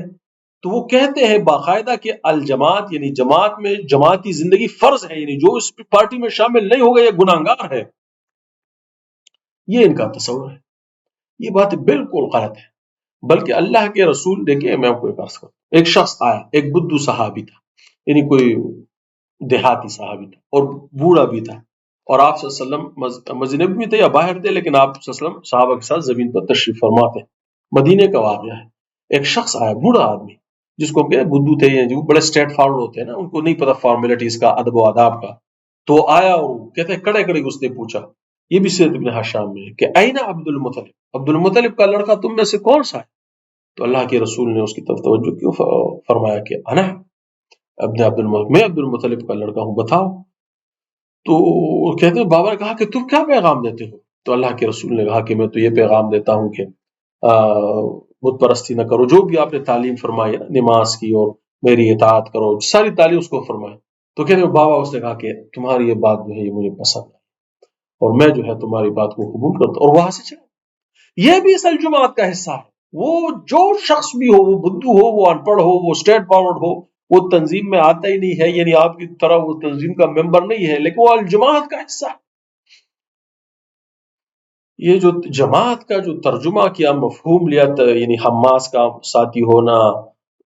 تو وہ کہتے ہیں باقاعدہ کہ الجماعت یعنی جماعت میں جماعتی زندگی فرض ہے، یعنی جو اس پارٹی میں شامل نہیں ہوگا یہ گناہگار ہے. یہ ان کا تصور ہے. یہ بات بالکل غلط ہے. بلکہ اللہ کے رسول، دیکھیں میں آپ کو ایک عرض کروں، ایک شخص آیا، ایک بدو صحابی تھا، یعنی کوئی دیہاتی صحابی تھا اور بوڑھا بھی تھا، اور آپ صلی اللہ علیہ وسلم مسجد نبوی میں تھے یا باہر تھے، لیکن آپ صلی اللہ علیہ وسلم صحابہ کے ساتھ زمین پر تشریف فرما تھے. مدینے کا واقعہ ہے. ایک شخص آیا، بوڑھا آدمی، جس کو کہ بدو تھے، جو بڑے اسٹریٹ فارورڈ ہوتے ہیں نا، ان کو نہیں پتا فارمیلٹیز کا، ادب و آداب کا. تو آیا اور کہتے ہیں کڑے کڑے اس نے پوچھا، یہ بھی سیرت ابن حشام میں ہے کہ اینا عبد المطلب، عبد المطلب کا لڑکا تم میں سے کون سا ہے؟ تو اللہ کے رسول نے اس کی طرف توجہ کیوں فرمایا کہ انا ابن عبد المطلب، میں عبد المطلب کا لڑکا ہوں، بتاؤ. تو کہتے ہیں بابا نے کہا کہ تم کیا پیغام دیتے ہو؟ تو اللہ کے رسول نے کہا کہ میں تو یہ پیغام دیتا ہوں کہ بت پرستی نہ کرو، جو بھی آپ نے تعلیم فرمائی ہے نماز کی اور میری اطاعت کرو، ساری تعلیم اس کو فرمائے. تو کہتے ہیں بابا اس نے کہا کہ تمہاری یہ بات جو ہے یہ مجھے پسند ہے اور میں جو ہے تمہاری بات کو قبول کرتا ہوں، اور وہاں سے چلا. یہ بھی اس الجماعت کا حصہ ہے. وہ جو شخص بھی ہو، وہ بدو ہو، وہ ان پڑھ ہو، وہ اسٹریٹ فارورڈ ہو، وہ تنظیم میں آتا ہی نہیں ہے، یعنی آپ کی طرح وہ تنظیم کا ممبر نہیں ہے، لیکن وہ الجماعت کا حصہ ہے. یہ جو جماعت کا جو ترجمہ کیا، مفہوم لیا، یعنی حماس کا ساتھی ہونا،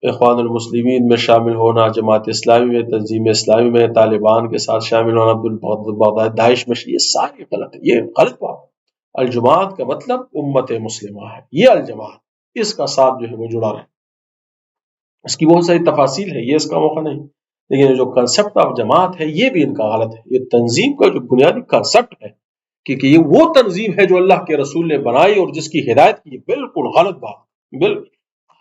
اخوان المسلمین میں شامل ہونا، جماعت اسلامی میں، تنظیم اسلامی میں، طالبان کے ساتھ شامل ہونا، عبدالبغداد، داعش میں، یہ ساری غلط ہے، یہ غلط بات ہے۔ الجماعت کا مطلب امت مسلمہ ہے، یہ الجماعت، اس کا ساتھ جو ہے وہ جڑا رہے۔ اس کی بہت ساری تفاصیل ہے، یہ اس کا موقع نہیں، لیکن جو کنسپٹ آف جماعت ہے یہ بھی ان کا غلط ہے۔ یہ تنظیم کا جو بنیادی کنسپٹ ہے، کیونکہ یہ وہ تنظیم ہے جو اللہ کے رسول نے بنائی اور جس کی ہدایت کی، بالکل غلط بات، بالکل۔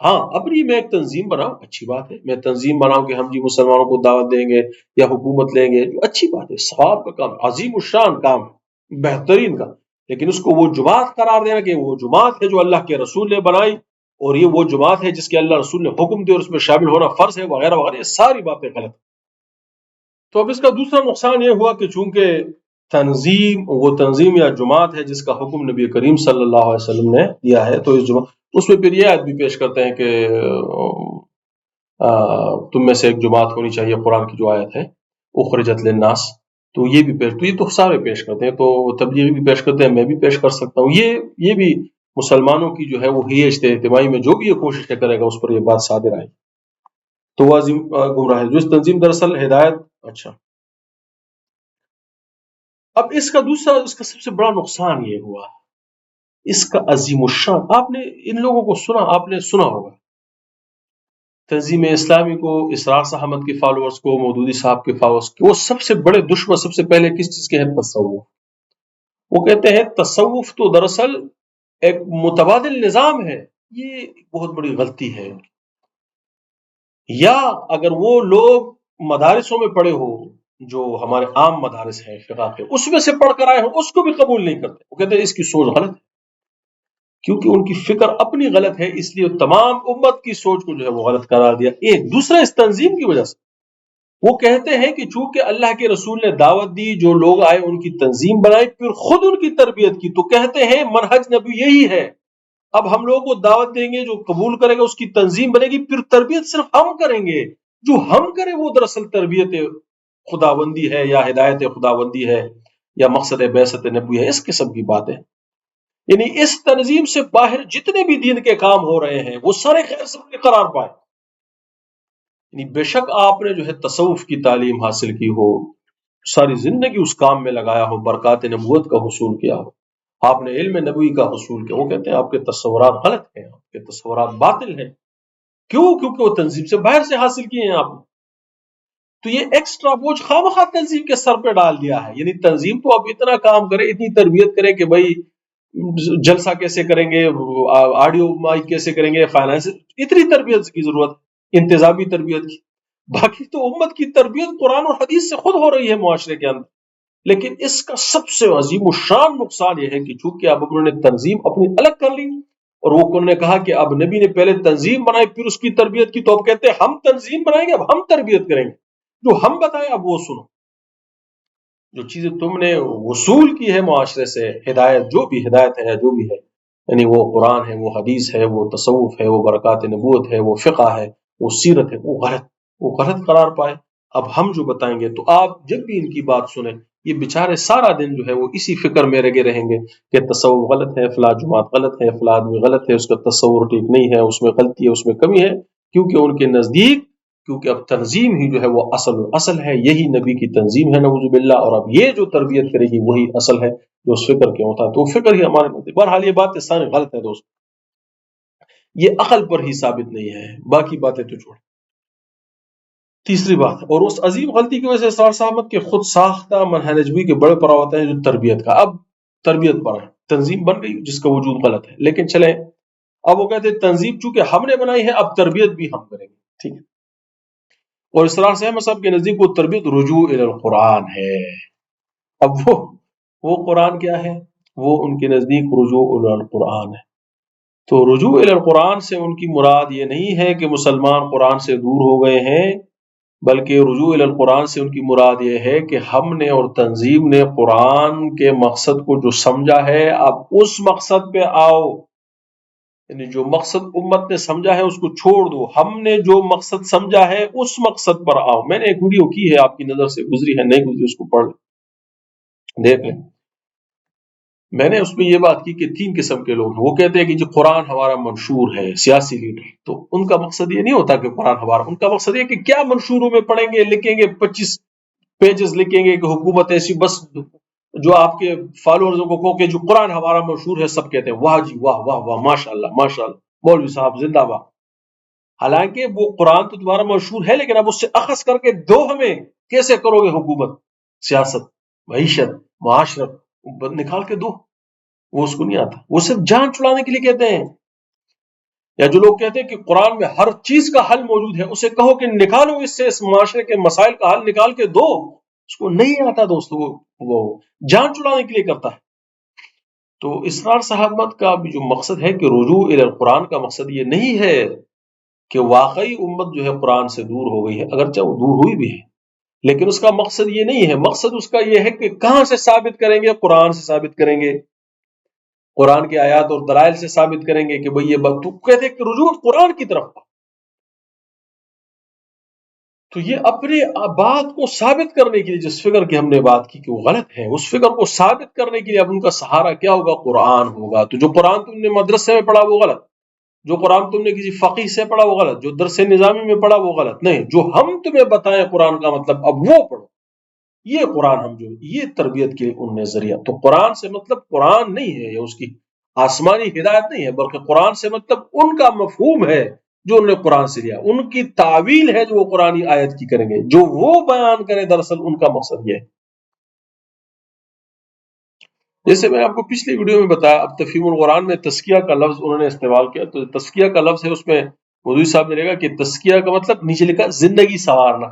ہاں، اپنی میں ایک تنظیم بناؤ، اچھی بات ہے، میں تنظیم بناؤں کہ ہم جی مسلمانوں کو دعوت دیں گے یا حکومت لیں گے، جو اچھی بات ہے، ثواب کا کام، عظیم الشان کام ہے، بہترین کا، لیکن اس کو وہ جماعت قرار دینا کہ وہ جماعت ہے جو اللہ کے رسول نے بنائی اور یہ وہ جماعت ہے جس کے اللہ رسول نے حکم دیا اور اس میں شامل ہونا فرض ہے، وغیرہ وغیرہ، یہ ساری باتیں غلط۔ تو اب اس کا دوسرا نقصان یہ ہوا کہ چونکہ وہ تنظیم یا جماعت ہے جس کا حکم نبی کریم صلی اللہ علیہ وسلم نے دیا ہے، تو اس میں پھر یہ آیت بھی پیش کرتے ہیں کہ تم میں سے ایک جماعت ہونی چاہیے، قرآن کی جو آیت ہے اخرجت للناس، تو یہ بھی یہ تو سارے پیش کرتے ہیں، تو تبلیغی بھی پیش کرتے ہیں، میں بھی پیش کر سکتا ہوں، یہ بھی مسلمانوں کی جو ہے وہ ہیئت اجتماعی میں جو بھی یہ کوشش کرے گا اس پر یہ بات صادر آئے، تو وہ عظیم گمراہ ہے۔ جو اس تنظیم دراصل ہدایت، اچھا، اب اس کا سب سے بڑا نقصان یہ ہوا، اس کا عظیم الشان، آپ نے ان لوگوں کو سنا، آپ نے سنا ہوگا تنظیم اسلامی کو، اسرار احمد کے فالوورز کو، مودودی صاحب کے فالوورز کو، وہ سب سے بڑے دشمن سب سے پہلے کس چیز کے ہیں؟ تصوف۔ وہ کہتے ہیں تصوف تو دراصل ایک متبادل نظام ہے، یہ بہت بڑی غلطی ہے۔ یا اگر وہ لوگ مدارسوں میں پڑھے ہو، جو ہمارے عام مدارس ہیں فقہ کے، اس میں سے پڑھ کر آئے ہو، اس کو بھی قبول نہیں کرتے، وہ کہتے ہیں اس کی سوچ غلط ہے، کیونکہ ان کی فکر اپنی غلط ہے، اس لیے تمام امت کی سوچ کو جو ہے وہ غلط قرار دیا۔ ایک دوسرا اس تنظیم کی وجہ سے وہ کہتے ہیں کہ چونکہ اللہ کے رسول نے دعوت دی، جو لوگ آئے ان کی تنظیم بنائی، پھر خود ان کی تربیت کی، تو کہتے ہیں منہج نبی یہی ہے، اب ہم لوگوں کو دعوت دیں گے، جو قبول کرے گا اس کی تنظیم بنے گی، پھر تربیت صرف ہم کریں گے، جو ہم کریں وہ دراصل تربیت خداوندی ہے یا ہدایت خداوندی ہے یا مقصد بعثت نبوی ہے، اس قسم کی بات ہے۔ یعنی اس تنظیم سے باہر جتنے بھی دین کے کام ہو رہے ہیں وہ سارے خیر سے قرار پائے، یعنی بے شک آپ نے جو ہے تصوف کی تعلیم حاصل کی ہو، ساری زندگی اس کام میں لگایا ہو، برکات نبوت کا حصول کیا ہو، آپ نے علم نبوی کا حصول کیا، وہ کہتے ہیں آپ کے تصورات غلط ہیں، آپ کے تصورات باطل ہیں۔ کیوں؟ کیونکہ وہ تنظیم سے باہر سے حاصل کیے ہیں آپ نے، تو یہ ایکسٹرا بوجھ خواہ تنظیم کے سر پہ ڈال دیا ہے۔ یعنی تنظیم تو اب اتنا کام کرے، اتنی تربیت کرے کہ بھائی جلسہ کیسے کریں گے، آڈیو مائک کیسے کریں گے، فائنانس، اتنی تربیت کی ضرورت، انتظامی تربیت کی۔ باقی تو امت کی تربیت قرآن اور حدیث سے خود ہو رہی ہے معاشرے کے اندر، لیکن اس کا سب سے عظیم الشان نقصان یہ ہے کہ چونکہ اب انہوں نے تنظیم اپنی الگ کر لی، اور وہ انہوں نے کہا کہ اب نبی نے پہلے تنظیم بنائی پھر اس کی تربیت کی، تو اب کہتے ہیں ہم تنظیم بنائیں گے، اب ہم تربیت کریں گے، جو ہم بتائیں اب وہ سنو، جو چیزیں تم نے وصول کی ہے معاشرے سے، ہدایت جو بھی ہدایت ہے جو بھی ہے، یعنی وہ قرآن ہے، وہ حدیث ہے، وہ تصوف ہے، وہ برکات نبوت ہے، وہ فقہ ہے، وہ سیرت ہے، وہ غلط قرار پائے، اب ہم جو بتائیں گے، تو آپ جب بھی ان کی بات سنیں، یہ بیچارے سارا دن جو ہے وہ اسی فکر میں لگے رہیں گے کہ تصوف غلط ہے، فلاں جماعت غلط ہے، فلاں آدمی غلط ہے، اس کا تصور ٹھیک نہیں ہے، اس میں غلطی ہے، اس میں کمی ہے، کیونکہ ان کے نزدیک، کیونکہ اب تنظیم ہی جو ہے وہ اصل ہے، یہی نبی کی تنظیم ہے نعوذ باللہ، اور اب یہ جو تربیت کرے گی وہی اصل ہے جو اس فکر کے ہوتا ہے، تو فکر ہی ہمارے نزدیک، بہرحال یہ بات سارے غلط ہے دوست، یہ عقل پر ہی ثابت نہیں ہے، باقی باتیں تو چھوڑ۔ تیسری بات، اور اس عظیم غلطی کی وجہ سے اسرار صاحب کے خود ساختہ منہج نجوی کے بڑے پڑاؤ ہوتے ہیں جو تربیت کا، اب تربیت پر ہے، تنظیم بن گئی جس کا وجود غلط ہے، لیکن چلیں اب وہ کہتے ہیں تنظیم چونکہ ہم نے بنائی ہے اب تربیت بھی ہم کریں گے، ٹھیک ہے، اور اسرار صاحب کے نزدیک وہ تربیت رجوع الی القرآن ہے۔ اب وہ قرآن کیا ہے؟ وہ ان کے نزدیک رجوع الی القرآن ہے، تو رجوع الی القرآن سے ان کی مراد یہ نہیں ہے کہ مسلمان قرآن سے دور ہو گئے ہیں، بلکہ رجوع الی القرآن سے ان کی مراد یہ ہے کہ ہم نے اور تنظیم نے قرآن کے مقصد کو جو سمجھا ہے، اب اس مقصد پہ آؤ، یعنی جو مقصد امت نے سمجھا ہے اس کو چھوڑ دو، ہم نے جو مقصد سمجھا ہے اس مقصد پر آؤ۔ میں نے ایک ویڈیو کی ہے، آپ کی نظر سے گزری ہے نہیں گزری، اس کو پڑھ لیں، دیکھ لیں۔ میں نے اس میں یہ بات کی کہ 3 قسم کے لوگ ہیں. وہ کہتے ہیں کہ جو قرآن ہمارا منشور ہے، سیاسی لیڈر، تو ان کا مقصد یہ نہیں ہوتا کہ قرآن ہمارا، ان کا مقصد یہ کہ کیا منشوروں میں پڑھیں گے، لکھیں گے 25 پیجز لکھیں گے کہ حکومت ایسی، بس جو آپ کے فالوورزوں کو کہو کہ جو قرآن ہمارا منشور ہے، سب کہتے ہیں واہ جی واہ واہ واہ ماشاء اللہ ماشاء اللہ مولوی صاحب زندہ باد. حالانکہ وہ قرآن تو تمہارا مشہور ہے، لیکن اب اس سے اخذ کر کے دو ہمیں کیسے کرو گے حکومت، سیاست، معیشت، معاشرت، نکال کے دو. وہ اس کو نہیں آتا، وہ صرف جان چھڑانے کے لیے کہتے ہیں. یا جو لوگ کہتے ہیں کہ قرآن میں ہر چیز کا حل موجود ہے، اسے کہو کہ نکالو اس سے، اس معاشرے کے مسائل کا حل نکال کے دو. اس کو نہیں آتا دوستو، وہ جان چھڑانے کے لیے کرتا ہے. تو اسرار صاحب مت کا بھی جو مقصد ہے کہ رجوع الی القرآن کا مقصد یہ نہیں ہے کہ واقعی امت جو ہے قرآن سے دور ہو گئی ہے، اگرچہ وہ دور ہوئی بھی ہے، لیکن اس کا مقصد یہ نہیں ہے. مقصد اس کا یہ ہے کہ کہاں سے ثابت کریں گے؟ قرآن سے ثابت کریں گے، قرآن کے آیات اور دلائل سے ثابت کریں گے کہ بھئی یہ بات، تو کہتے ہیں کہ رجوع قرآن کی طرف. تو یہ اپنے بات کو ثابت کرنے کے لیے، جس فکر کی ہم نے بات کی کہ وہ غلط ہے، اس فکر کو ثابت کرنے کے لیے اب ان کا سہارا کیا ہوگا؟ قرآن ہوگا. تو جو قرآن تم نے مدرسے میں پڑھا وہ غلط، جو قرآن تم نے کسی فقیہ سے پڑھا وہ غلط، جو درس نظامی میں پڑھا وہ غلط. نہیں، جو ہم تمہیں بتائیں قرآن کا مطلب اب وہ پڑھو، یہ قرآن ہم جو یہ تربیت کے ان نے ذریعہ. تو قرآن سے مطلب قرآن نہیں ہے، یا اس کی آسمانی ہدایت نہیں ہے، بلکہ قرآن سے مطلب ان کا مفہوم ہے جو انہوں نے قرآن سے لیا، ان کی تعویل ہے جو وہ قرآنی آیت کی کریں گے، جو وہ بیان کریں. دراصل ان کا مقصد یہ ہے. جیسے میں نے آپ کو پچھلی ویڈیو میں بتایا، اب تفہیم القرآن میں تزکیہ کا لفظ انہوں نے استعمال کیا. تو تزکیہ کا لفظ ہے، اس میں مودودی صاحب نے لکھا کہ تزکیہ کا مطلب نیچے لکھا زندگی سنوارنا،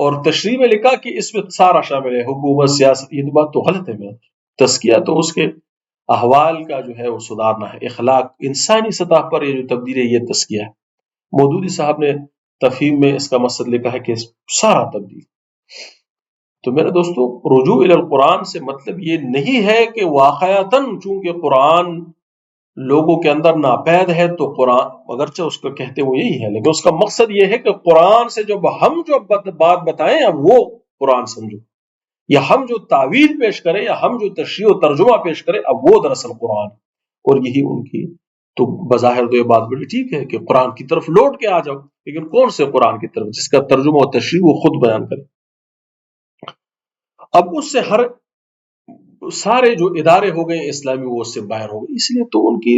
اور تشریح میں لکھا کہ اس میں سارا شامل ہے، حکومت، سیاست. یہ تو بات تو غلط ہے. میں تزکیہ تو اس کے احوال کا جو ہے وہ سدھارنا ہے، اخلاق، انسانی سطح پر یہ جو تبدیل ہے یہ تزکیہ ہے. مودودی صاحب نے تفہیم میں اس کا مقصد لکھا ہے کہ سارا تبدیل. تو میرے دوستو، رجوع الی القرآن سے مطلب یہ نہیں ہے کہ واقعتاً چونکہ قرآن لوگوں کے اندر ناپید ہے تو قرآن، اگرچہ اس کو کہتے وہ یہی ہے، لیکن اس کا مقصد یہ ہے کہ قرآن سے جب ہم جو بات بتائیں اب وہ قرآن سمجھو، یا ہم جو تعویل پیش کریں، یا ہم جو تشریح و ترجمہ پیش کریں، اب وہ دراصل قرآن. اور یہی ان کی تو بظاہر تو یہ بات بڑی ٹھیک ہے کہ قرآن کی طرف لوٹ کے آ جاؤ، لیکن کون سے قرآن کی طرف جس کا ترجمہ و تشریح وہ خود بیان کرے. اب اس سے ہر سارے جو ادارے ہو گئے اسلامی وہ اس سے باہر ہو گئے، اس لیے تو ان کی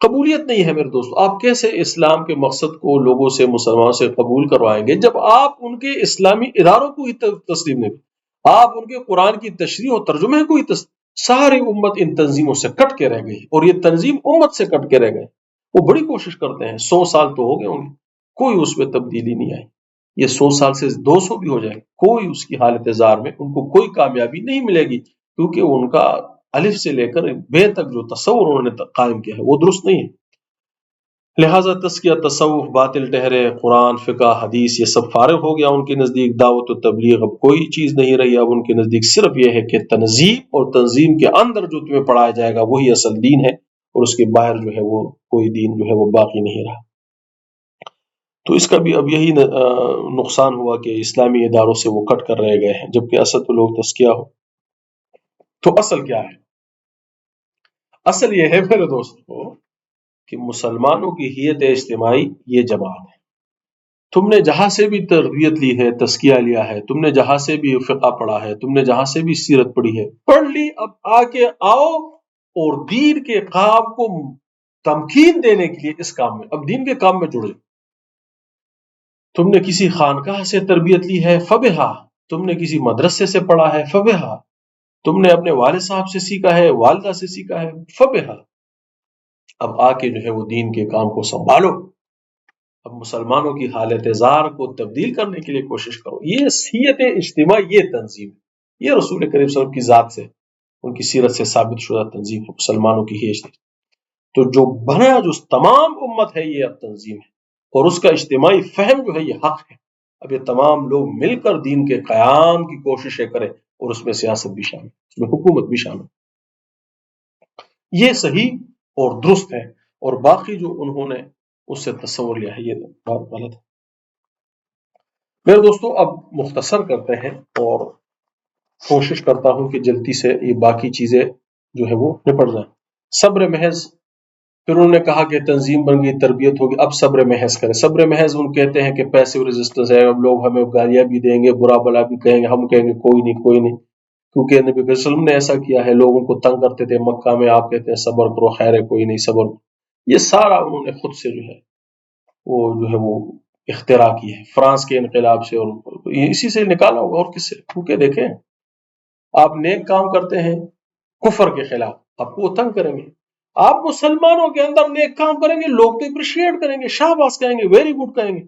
قبولیت نہیں ہے. میرے دوستو، آپ کیسے اسلام کے مقصد کو لوگوں سے، مسلمانوں سے قبول کروائیں گے جب آپ ان کے اسلامی اداروں کو ہی تسلیم نہیں، آپ ان کے قرآن کی تشریح و ترجمے کو ہی ساری امت ان تنظیموں سے کٹ کے رہ گئی، اور یہ تنظیم امت سے کٹ کے رہ گئے. وہ بڑی کوشش کرتے ہیں، 100 سال تو ہو گئے ہوں گے، کوئی اس میں تبدیلی نہیں آئی. یہ 100 سال سے 200 بھی ہو جائے، کوئی اس کی حالت زار میں ان کو کوئی کامیابی نہیں ملے گی، کیونکہ ان کا الف سے لے کر بے تک جو تصور انہوں نے قائم کیا ہے وہ درست نہیں ہے. لہٰذا تزکیہ، تصوف باطل ٹہرے، قرآن، فقہ، حدیث یہ سب فارغ ہو گیا ان کی نزدیک. دعوت و تبلیغ اب کوئی چیز نہیں رہی. اب ان کے نزدیک صرف یہ ہے کہ تنظیم، اور تنظیم کے اندر جو تمہیں پڑھایا جائے گا وہی اصل دین ہے، اور اس کے باہر جو ہے وہ کوئی دین جو ہے وہ باقی نہیں رہا. تو اس کا بھی اب یہی نقصان ہوا کہ اسلامی اداروں سے وہ کٹ کر رہ گئے ہیں، جبکہ اصل تو لوگ تزکیہ ہو. تو اصل کیا ہے؟ اصل یہ ہے میرے دوستو کہ مسلمانوں کی حیت اجتماعی یہ جماعت ہے. تم نے جہاں سے بھی تربیت لی ہے، تزکیہ لیا ہے، تم نے جہاں سے بھی فقہ پڑھا ہے، تم نے جہاں سے بھی سیرت پڑھی ہے، پڑھ لی، اب آ کے آؤ اور دین کے کام کو تمکین دینے کے لیے اس کام میں، اب دین کے کام میں جڑے. تم نے کسی خانقاہ سے تربیت لی ہے، فبہا. تم نے کسی مدرسے سے پڑھا ہے، فبہا. تم نے اپنے والد صاحب سے سیکھا ہے، والدہ سے سیکھا ہے، فبہا. اب آ کے جو ہے وہ دین کے کام کو سنبھالو. اب مسلمانوں کی حالت زار کو تبدیل کرنے کے لیے کوشش کرو. یہ حیت اجتماع، یہ تنظیم ہے، یہ رسول کریم صلی اللہ علیہ وسلم کی ذات سے، ان کی سیرت سے ثابت شدہ تنظیم ہے، مسلمانوں کی ہی اجتماع. تو جو بنا، جو تمام امت ہے، یہ اب تنظیم ہے، اور اس کا اجتماعی فہم جو ہے یہ حق ہے. اب یہ تمام لوگ مل کر دین کے قیام کی کوششیں کریں، اور اس میں سیاست بھی شامل، اس میں حکومت بھی شامل. یہ صحیح اور درست ہے، اور باقی جو انہوں نے اس سے تصور لیا ہے یہ بات غلط ہے. میرے دوستو، اب مختصر کرتے ہیں، اور کوشش کرتا ہوں کہ جلدی سے یہ باقی چیزیں جو ہے وہ نپٹ جائیں۔ صبر محض، پھر انہوں نے کہا کہ تنظیم بن گئی، تربیت ہوگی، اب صبر محض کریں۔ صبر محض ان کہتے ہیں کہ پیسیو ریزسٹنس ہے، اب لوگ ہمیں گالیاں بھی دیں گے، برا بلا بھی کہیں گے، ہم کہیں گے کوئی نہیں کوئی نہیں، کیونکہ نبی صلی اللہ علیہ وسلم نے ایسا کیا ہے، لوگوں کو تنگ کرتے تھے مکہ میں، آپ کہتے ہیں صبر کرو، خیر ہے کوئی نہیں صبر کرو۔ یہ سارا انہوں نے خود سے جو ہے وہ اختراع کی ہے، فرانس کے انقلاب سے، اور اسی سے نکالا ہوگا، اور کس سے؟ کیونکہ دیکھیں آپ نیک کام کرتے ہیں کفر کے خلاف، آپ کو وہ تنگ کریں گے، آپ مسلمانوں کے اندر نیک کام کریں گے، لوگ تو اپریشیٹ کریں گے، شاباش کہیں گے، ویری گڈ کہیں گے۔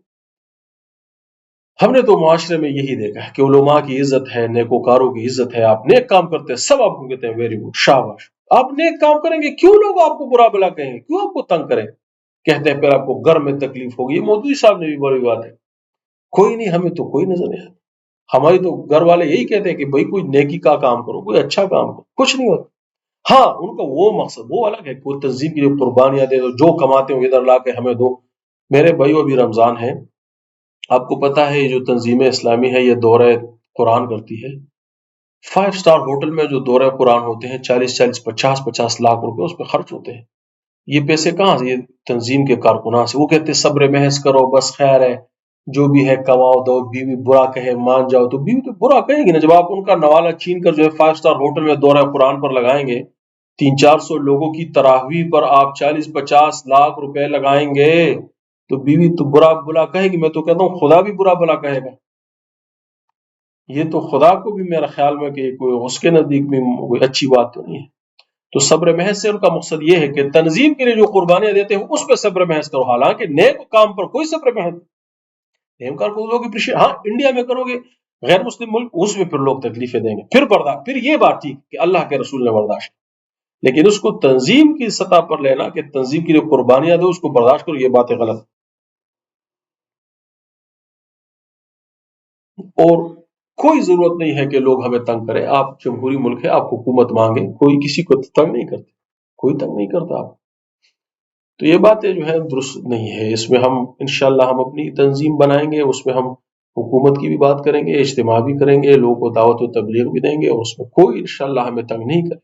ہم نے تو معاشرے میں یہی دیکھا ہے کہ علماء کی عزت ہے، نیکوکاروں کی عزت ہے، آپ نیک کام کرتے ہیں سب آپ کو کہتے ہیں ویری گڈ، شاباش۔ آپ نیک کام کریں گے، کیوں لوگ آپ کو برا بلا کہیں گے، کیوں آپ کو تنگ کریں؟ کہتے ہیں پھر آپ کو گھر میں تکلیف ہوگی، یہ مودودی صاحب نے بھی بڑی بات ہے، کوئی نہیں، ہمیں تو کوئی نظر نہیں آتا، ہماری تو گھر والے یہی کہتے ہیں کہ بھائی کوئی نیکی کا کام کرو، کوئی اچھا کام کرو، کچھ نہیں ہوتا۔ ہاں ان کا وہ مقصد وہ الگ ہے کہ وہ تنظیم کے لیے قربانیاں دے دو، جو کماتے ہو ادھر لا کے ہمیں دو۔ میرے بھائیو ابھی رمضان ہے، آپ کو پتا ہے یہ جو تنظیم اسلامی ہے یہ دورہ قرآن کرتی ہے، 5 اسٹار ہوٹل میں جو دورہ قرآن ہوتے ہیں 40 50 لاکھ روپے اس پہ خرچ ہوتے ہیں۔ یہ پیسے کہاں سے؟ یہ تنظیم کے کارکنان سے۔ وہ کہتے ہیں صبر محض کرو، بس خیر ہے، جو بھی ہے کماؤ دو، بیوی برا کہے مان جاؤ، تو بیوی تو برا کہے گی نا، جب آپ ان کا نوالہ چھین کر جو ہے 5 اسٹار ہوٹل میں دورہ قرآن پر لگائیں گے، 300 400 لوگوں کی تراویح پر آپ 40 50 لاکھ روپے لگائیں گے، تو بیوی تو برا بلا کہے گی، میں تو کہتا ہوں خدا بھی برا بلا کہے گا۔ یہ تو خدا کو بھی میرا خیال میں کہ کوئی اس کے نزدیک بھی کوئی اچھی بات تو نہیں ہے۔ تو صبر محض سے ان کا مقصد یہ ہے کہ تنظیم کے لیے جو قربانیاں دیتے ہیں اس پہ صبر محض کرو، حالانکہ نیک کام پر کوئی صبر محض نیک کام کو لوگ اپریشیٹ، ہاں انڈیا میں کرو گے، غیر مسلم ملک، اس میں پھر لوگ تکلیفیں دیں گے، پھر برداشت، پھر یہ بات ٹھیک کہ اللہ کے رسول نے برداشت، لیکن اس کو تنظیم کی سطح پر لینا کہ تنظیم کے لیے قربانیاں دو، اس کو برداشت کرو، یہ باتیں غلط۔ اور کوئی ضرورت نہیں ہے کہ لوگ ہمیں تنگ کریں، آپ جمہوری ملک ہے، آپ حکومت مانگیں، کوئی کسی کو تنگ نہیں کرتے، کوئی تنگ نہیں کرتا آپ۔ تو یہ باتیں جو ہے درست نہیں ہے، اس میں ہم انشاءاللہ ہم اپنی تنظیم بنائیں گے، اس میں ہم حکومت کی بھی بات کریں گے، اجتماع بھی کریں گے، لوگوں کو دعوت و تبلیغ بھی دیں گے، اور اس میں کوئی انشاءاللہ ہمیں تنگ نہیں کرے۔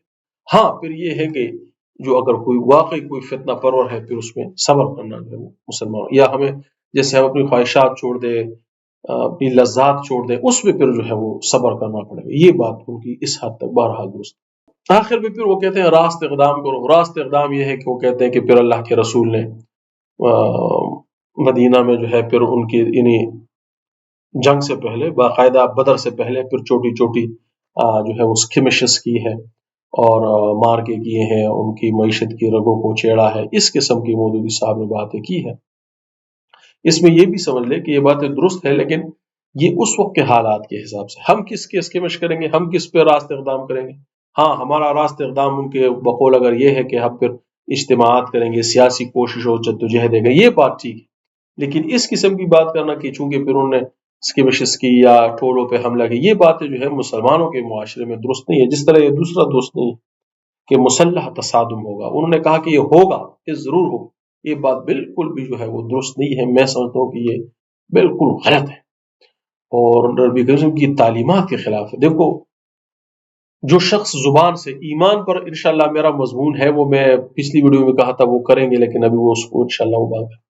ہاں پھر یہ ہے کہ جو اگر کوئی واقعی کوئی فتنہ پرور ہے، پھر اس میں صبر کرنا جو ہے وہ مسلمان، یا ہمیں جیسے ہم اپنی خواہشات چھوڑ دیں، اپنی لذات چھوڑ دیں، اس میں پھر جو ہے وہ صبر کرنا پڑے گا۔ یہ بات ان کی اس حد تک بہرحال درست۔ آخر میں پھر وہ کہتے ہیں راست اقدام کرو، راست اقدام یہ ہے کہ وہ کہتے ہیں کہ پھر اللہ کے رسول نے مدینہ میں جو ہے پھر ان کی جنگ سے پہلے باقاعدہ بدر سے پہلے پھر چھوٹی چھوٹی جو ہے وہ اسکمشز کی ہے، اور مار کے کیے ہیں، ان کی معیشت کی رگوں کو چیڑا ہے، اس قسم کی مودودی صاحب نے باتیں کی ہے۔ اس میں یہ بھی سمجھ لے کہ یہ باتیں درست ہے، لیکن یہ اس وقت کے حالات کے حساب سے، ہم کس کے اسکمش کریں گے، ہم کس پہ راست اقدام کریں گے۔ ہاں ہمارا راست اقدام ان کے بقول اگر یہ ہے کہ ہم پھر اجتماعات کریں گے، سیاسی کوشش اور جدوجہد دیں گے، یہ بات ٹھیک ہے، لیکن اس قسم کی بات کرنا کہ چونکہ پھر انہوں نے اسکمشز کی یا ٹولوں پہ حملہ کی، یہ باتیں جو ہے مسلمانوں کے معاشرے میں درست نہیں ہے، جس طرح یہ دوسرا درست نہیں ہے کہ مسلح تصادم ہوگا۔ انہوں نے کہا کہ یہ ہوگا، یہ ضرور ہوگا، یہ بات بالکل بھی جو ہے وہ درست نہیں ہے، میں سمجھتا ہوں کہ یہ بالکل غلط ہے اور نبی کریم کی تعلیمات کے خلاف ہے۔ دیکھو جو شخص زبان سے ایمان پر، انشاءاللہ میرا مضمون ہے وہ میں پچھلی ویڈیو میں کہا تھا وہ کریں گے، لیکن ابھی وہ اس کو انشاءاللہ وہ بات ہے،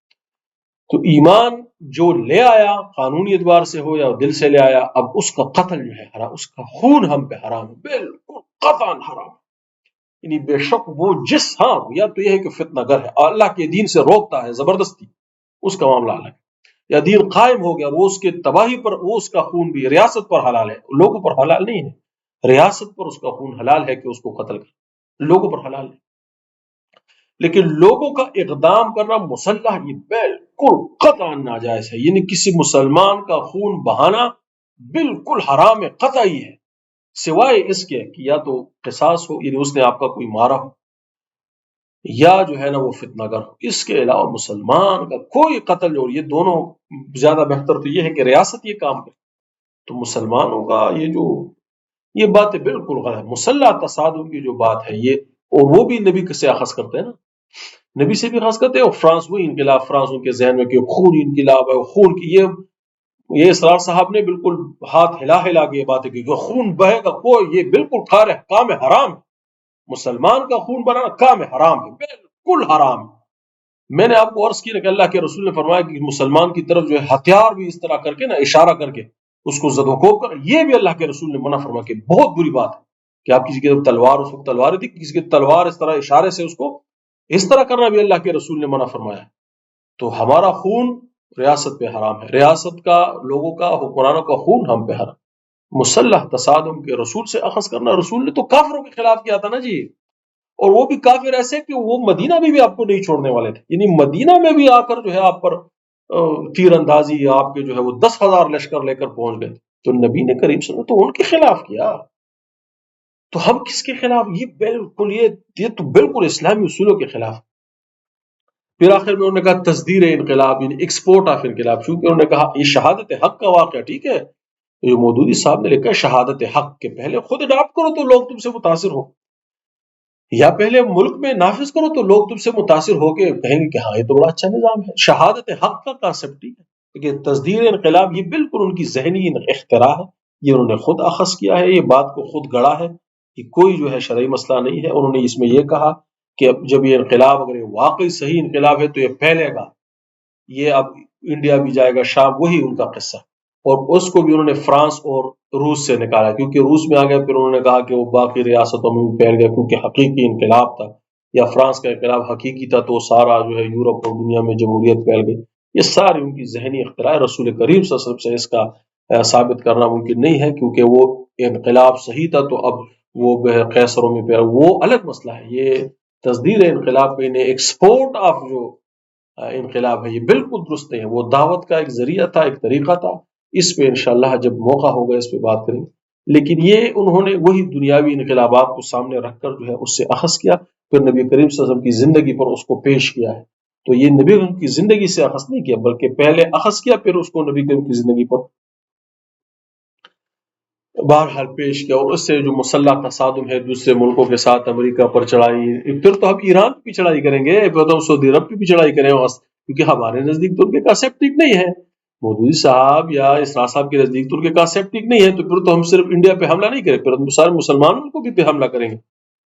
تو ایمان جو لے آیا قانونی اعتبار سے ہو یا دل سے لے آیا، اب اس کا قتل جو ہے حرام، اس کا خون ہم پہ حرام ہے، بالکل قطعاً حرام، یعنی بے شک وہ جس، ہاں یا تو یہ ہے کہ فتنہ گر ہے، اللہ کے دین سے روکتا ہے زبردستی، اس کا معاملہ الگ ہے، یا دین قائم ہو گیا، وہ اس کے تباہی پر، وہ اس کا خون بھی ریاست پر حلال ہے، لوگوں پر حلال نہیں ہے، ریاست پر اس کا خون حلال ہے کہ اس کو قتل کر، لوگوں پر حلال ہے، لیکن لوگوں کا اقدام کرنا مسلح یہ بالکل قطعاً ناجائز ہے، یعنی کسی مسلمان کا خون بہانا بالکل حرام ہے، قطعی ہے، سوائے اس کے کہ یا تو قصاص ہو، یعنی اس نے آپ کا کوئی مارا ہو، یا جو ہے نا وہ فتنہ گر ہو، اس کے علاوہ مسلمان کا کوئی قتل، اور یہ دونوں زیادہ بہتر تو یہ ہے کہ ریاست یہ کام کرے، تو مسلمانوں کا یہ باتیں بالکل غلط ہے۔ مسلح تصادم کی جو بات ہے یہ، اور وہ بھی نبی سے اخذ کرتے ہیں نا، نبی سے بھی اخذ کرتے ہیں، اور فرانس وہی انقلاب، فرانس ان کے ذہن میں کہ خون انقلاب ہے، خون کی یہ اسرار صاحب نے بالکل ہاتھ ہلا ہلا کے یہ باتیں کی کہ خون بہے گا، کوئی یہ بالکل کام حرام ہے، مسلمان کا خون بنانا کام حرام ہے، بالکل حرام ہے۔ میں نے آپ کو عرض کیا کہ اللہ کے رسول نے فرمایا کہ مسلمان کی طرف جو ہے ہتھیار بھی اس طرح کر کے نا اشارہ کر کے اس کو زد و کوب کر، یہ بھی اللہ کے رسول نے منع فرما کہ بہت بری بات ہے کہ آپ کسی کی طرف تلوار، اس وقت تلوار تھی، کسی کی تلوار اس طرح اشارے سے اس کو اس طرح کرنا بھی اللہ کے رسول نے منع فرمایا۔ تو ہمارا خون ریاست پہ حرام ہے، ریاست کا، لوگوں کا، حکمرانوں کا خون ہم پہ حرام۔ مسلح تصادم کے رسول سے اخذ کرنا، رسول نے تو کافروں کے خلاف کیا تھا نا جی، اور وہ بھی کافر ایسے کہ وہ مدینہ میں بھی آپ کو نہیں چھوڑنے والے تھے، یعنی مدینہ میں بھی آ کر جو ہے آپ پر تیر اندازی، آپ کے جو ہے وہ 10,000 لشکر لے کر پہنچ گئے، تو نبی نے کریم صلی اللہ علیہ وسلم تو ان کے خلاف کیا، تو ہم کس کے خلاف؟ یہ تو بالکل اسلامی اصولوں کے خلاف۔ پھر آخر میں انہوں نے کہا تصدیر انقلاب، یعنی ایکسپورٹ آف انقلاب، چونکہ انہوں نے کہا یہ شہادت حق کا واقعہ، ٹھیک ہے، یہ مودودی صاحب نے لکھا شہادت حق کے پہلے خود اڈاپٹ کرو تو لوگ تم سے متاثر ہو، یا پہلے ملک میں نافذ کرو تو لوگ تم سے متاثر ہو کے کہیں گے کہ ہاں یہ تو بڑا اچھا نظام ہے۔ شہادت حق کا کانسیپٹ ہی ہے کہ تصدیر انقلاب یہ بالکل ان کی ذہنی اختراع ہے، یہ انہوں نے خود اخذ کیا ہے، یہ بات کو خود گڑا ہے، کہ کوئی جو ہے شرعی مسئلہ نہیں ہے۔ انہوں نے اس میں یہ کہا کہ جب یہ انقلاب اگر یہ واقعی صحیح انقلاب ہے تو یہ پھیلے گا، یہ اب انڈیا بھی جائے گا، شام، وہی ان کا قصہ، اور اس کو بھی انہوں نے فرانس اور روس سے نکالا، کیونکہ روس میں آ گیا، پھر انہوں نے کہا کہ وہ باقی ریاستوں میں بھی پھیل گیا، کیونکہ حقیقی انقلاب تھا، یا فرانس کا انقلاب حقیقی تھا تو سارا جو ہے یورپ اور دنیا میں جمہوریت پھیل گئی۔ یہ ساری ان کی ذہنی اختراع ہے، رسول کریم صلی اللہ علیہ وسلم سے اس کا ثابت کرنا ممکن نہیں ہے، کیونکہ وہ انقلاب صحیح تھا تو اب وہ قیصروں میں پھیلا، وہ الگ مسئلہ ہے۔ یہ تصدیر انقلاب پہ ایکسپورٹ آف جو انقلاب ہے یہ بالکل درست نہیں ہے، وہ دعوت کا ایک ذریعہ تھا، ایک طریقہ تھا، اس پہ انشاءاللہ جب موقع ہوگا اس پہ بات کریں گے۔ لیکن یہ انہوں نے وہی دنیاوی انقلابات کو سامنے رکھ کر جو ہے اس سے اخذ کیا، پھر نبی کریم صلی اللہ علیہ وسلم کی زندگی پر اس کو پیش کیا ہے، تو یہ نبی کریم کی زندگی سے اخذ نہیں کیا، بلکہ پہلے اخذ کیا پھر اس کو نبی کریم کی زندگی پر بہرحال پیش کیا، اور اس سے جو مسلح تصادم ہے دوسرے ملکوں کے ساتھ، امریکہ پر چڑھائی، پھر تو ہم ایران پہ بھی چڑھائی کریں گے، پھر تو ہم سعودی عرب پہ بھی چڑھائی کریں گے، کیونکہ ہمارے نزدیک تو ان کے کانسیپٹ نہیں ہے، مودودی صاحب یا اسرار صاحب کے نزدیک تو ان کے کانسیپٹ نہیں ہے، تو پھر تو ہم صرف انڈیا پہ حملہ نہیں کریں، پھر ہم سارے مسلمانوں کو بھی پہ حملہ کریں گے،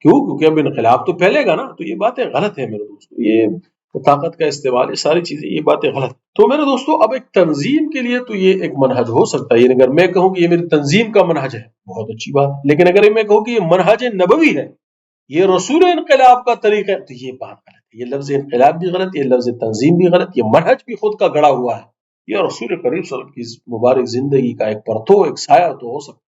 کیوں؟ کیونکہ اب انقلاب تو پھیلے گا نا، تو یہ باتیں غلط ہیں میرے دوستو، یہ طاقت کا استعمال، یہ ساری چیزیں، یہ باتیں غلط۔ تو میرے دوستو اب ایک تنظیم کے لیے تو یہ ایک منہج ہو سکتا ہے، یعنی اگر میں کہوں کہ یہ میری تنظیم کا منہج ہے بہت اچھی بات ہے، لیکن اگر میں کہوں کہ یہ منہج نبوی ہے، یہ رسول انقلاب کا طریقہ ہے، تو یہ بات غلط ہے، یہ لفظ انقلاب بھی غلط، یہ لفظ تنظیم بھی غلط، یہ منہج بھی خود کا گڑا ہوا ہے، یہ رسول کریم صلی اللہ علیہ وسلم کی مبارک زندگی کا ایک پرتو، ایک سایہ تو ہو سکتا ہے،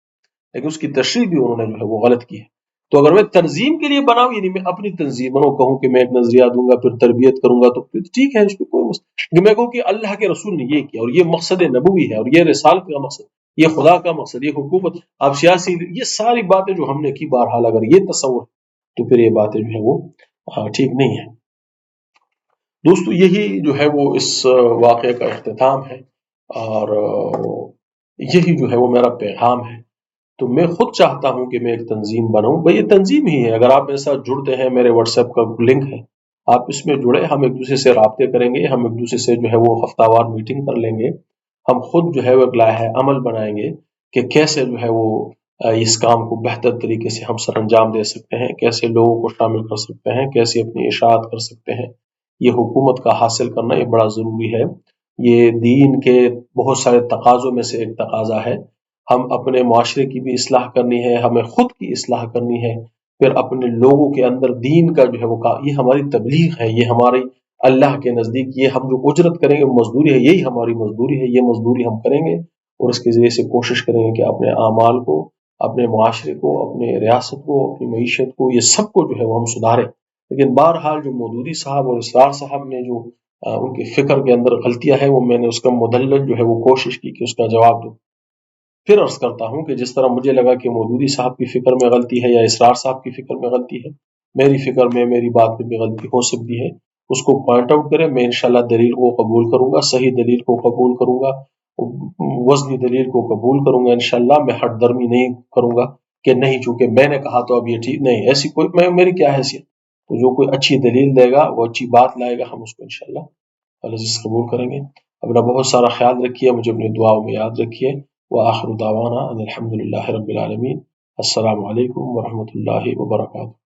لیکن اس کی تشریح بھی انہوں نے جو ہے وہ غلط کی ہے۔ تو اگر میں تنظیم کے لیے بناؤں، یعنی میں اپنی تنظیم بناؤں، کہوں کہ میں ایک نظریہ دوں گا پھر تربیت کروں گا، تو پھر ٹھیک ہے، اس پہ کوئی مسئلہ نہیں، میں کہوں کہ اللہ کے رسول نے یہ کیا اور یہ مقصد نبوی ہے اور یہ رسالت کا مقصد، یہ خدا کا مقصد، یہ حکومت، اب سیاسی، یہ ساری باتیں جو ہم نے کی، بہرحال اگر یہ تصور تو پھر یہ باتیں جو ہے وہ ٹھیک نہیں ہے۔ دوستو یہی جو ہے وہ اس واقعے کا اختتام ہے، اور یہی جو ہے وہ میرا پیغام ہے۔ تو میں خود چاہتا ہوں کہ میں ایک تنظیم بناؤں، بھئی یہ تنظیم ہی ہے، اگر آپ میرے ساتھ جڑتے ہیں، میرے واٹس ایپ کا لنک ہے، آپ اس میں جڑے، ہم ایک دوسرے سے رابطے کریں گے، ہم ایک دوسرے سے جو ہے وہ ہفتہ وار میٹنگ کر لیں گے، ہم خود جو ہے وہ ایک لائحہ عمل بنائیں گے کہ کیسے جو ہے وہ اس کام کو بہتر طریقے سے ہم سر انجام دے سکتے ہیں، کیسے لوگوں کو شامل کر سکتے ہیں، کیسے اپنی اشاعت کر سکتے ہیں۔ یہ حکومت کا حاصل کرنا یہ بڑا ضروری ہے، یہ دین کے بہت سارے تقاضوں میں سے ایک تقاضا ہے۔ ہم اپنے معاشرے کی بھی اصلاح کرنی ہے، ہمیں خود کی اصلاح کرنی ہے، پھر اپنے لوگوں کے اندر دین کا جو ہے وہ یہ ہماری تبلیغ ہے، یہ ہماری اللہ کے نزدیک یہ ہم جو اجرت کریں گے مزدوری ہے، یہی ہماری مزدوری ہے، یہ مزدوری ہم کریں گے، اور اس کے ذریعے سے کوشش کریں گے کہ اپنے اعمال کو، اپنے معاشرے کو، اپنے ریاست کو، اپنی معیشت کو، یہ سب کو جو ہے وہ ہم سدھاریں۔ لیکن بہرحال جو مودودی صاحب اور اسرار صاحب نے جو ان کے فکر کے اندر غلطیاں ہیں، وہ میں نے اس کا مدلل جو ہے وہ کوشش کی کہ اس کا جواب دوں۔ پھر عرض کرتا ہوں کہ جس طرح مجھے لگا کہ مودودی صاحب کی فکر میں غلطی ہے یا اسرار صاحب کی فکر میں غلطی ہے، میری فکر میں، میری بات میں بھی غلطی ہو سکتی ہے، اس کو پوائنٹ آؤٹ کریں، میں انشاءاللہ دلیل کو قبول کروں گا، صحیح دلیل کو قبول کروں گا، وزنی دلیل کو قبول کروں گا، انشاءاللہ میں ہٹ درمی نہیں کروں گا کہ نہیں چونکہ میں نے کہا تو اب یہ ٹھیک نہیں، ایسی کوئی میری کیا حیثیت، تو جو کوئی اچھی دلیل دے گا، وہ اچھی بات لائے گا، ہم اس کو انشاءاللہ العزیز قبول کریں گے۔ اپنا بہت سارا خیال رکھیے، مجھے اپنی دعاؤں میں یاد رکھیے، وآخر دعوانا ان الحمد للہ رب العالمین۔ السلام علیکم ورحمۃ اللہ وبرکاتہ۔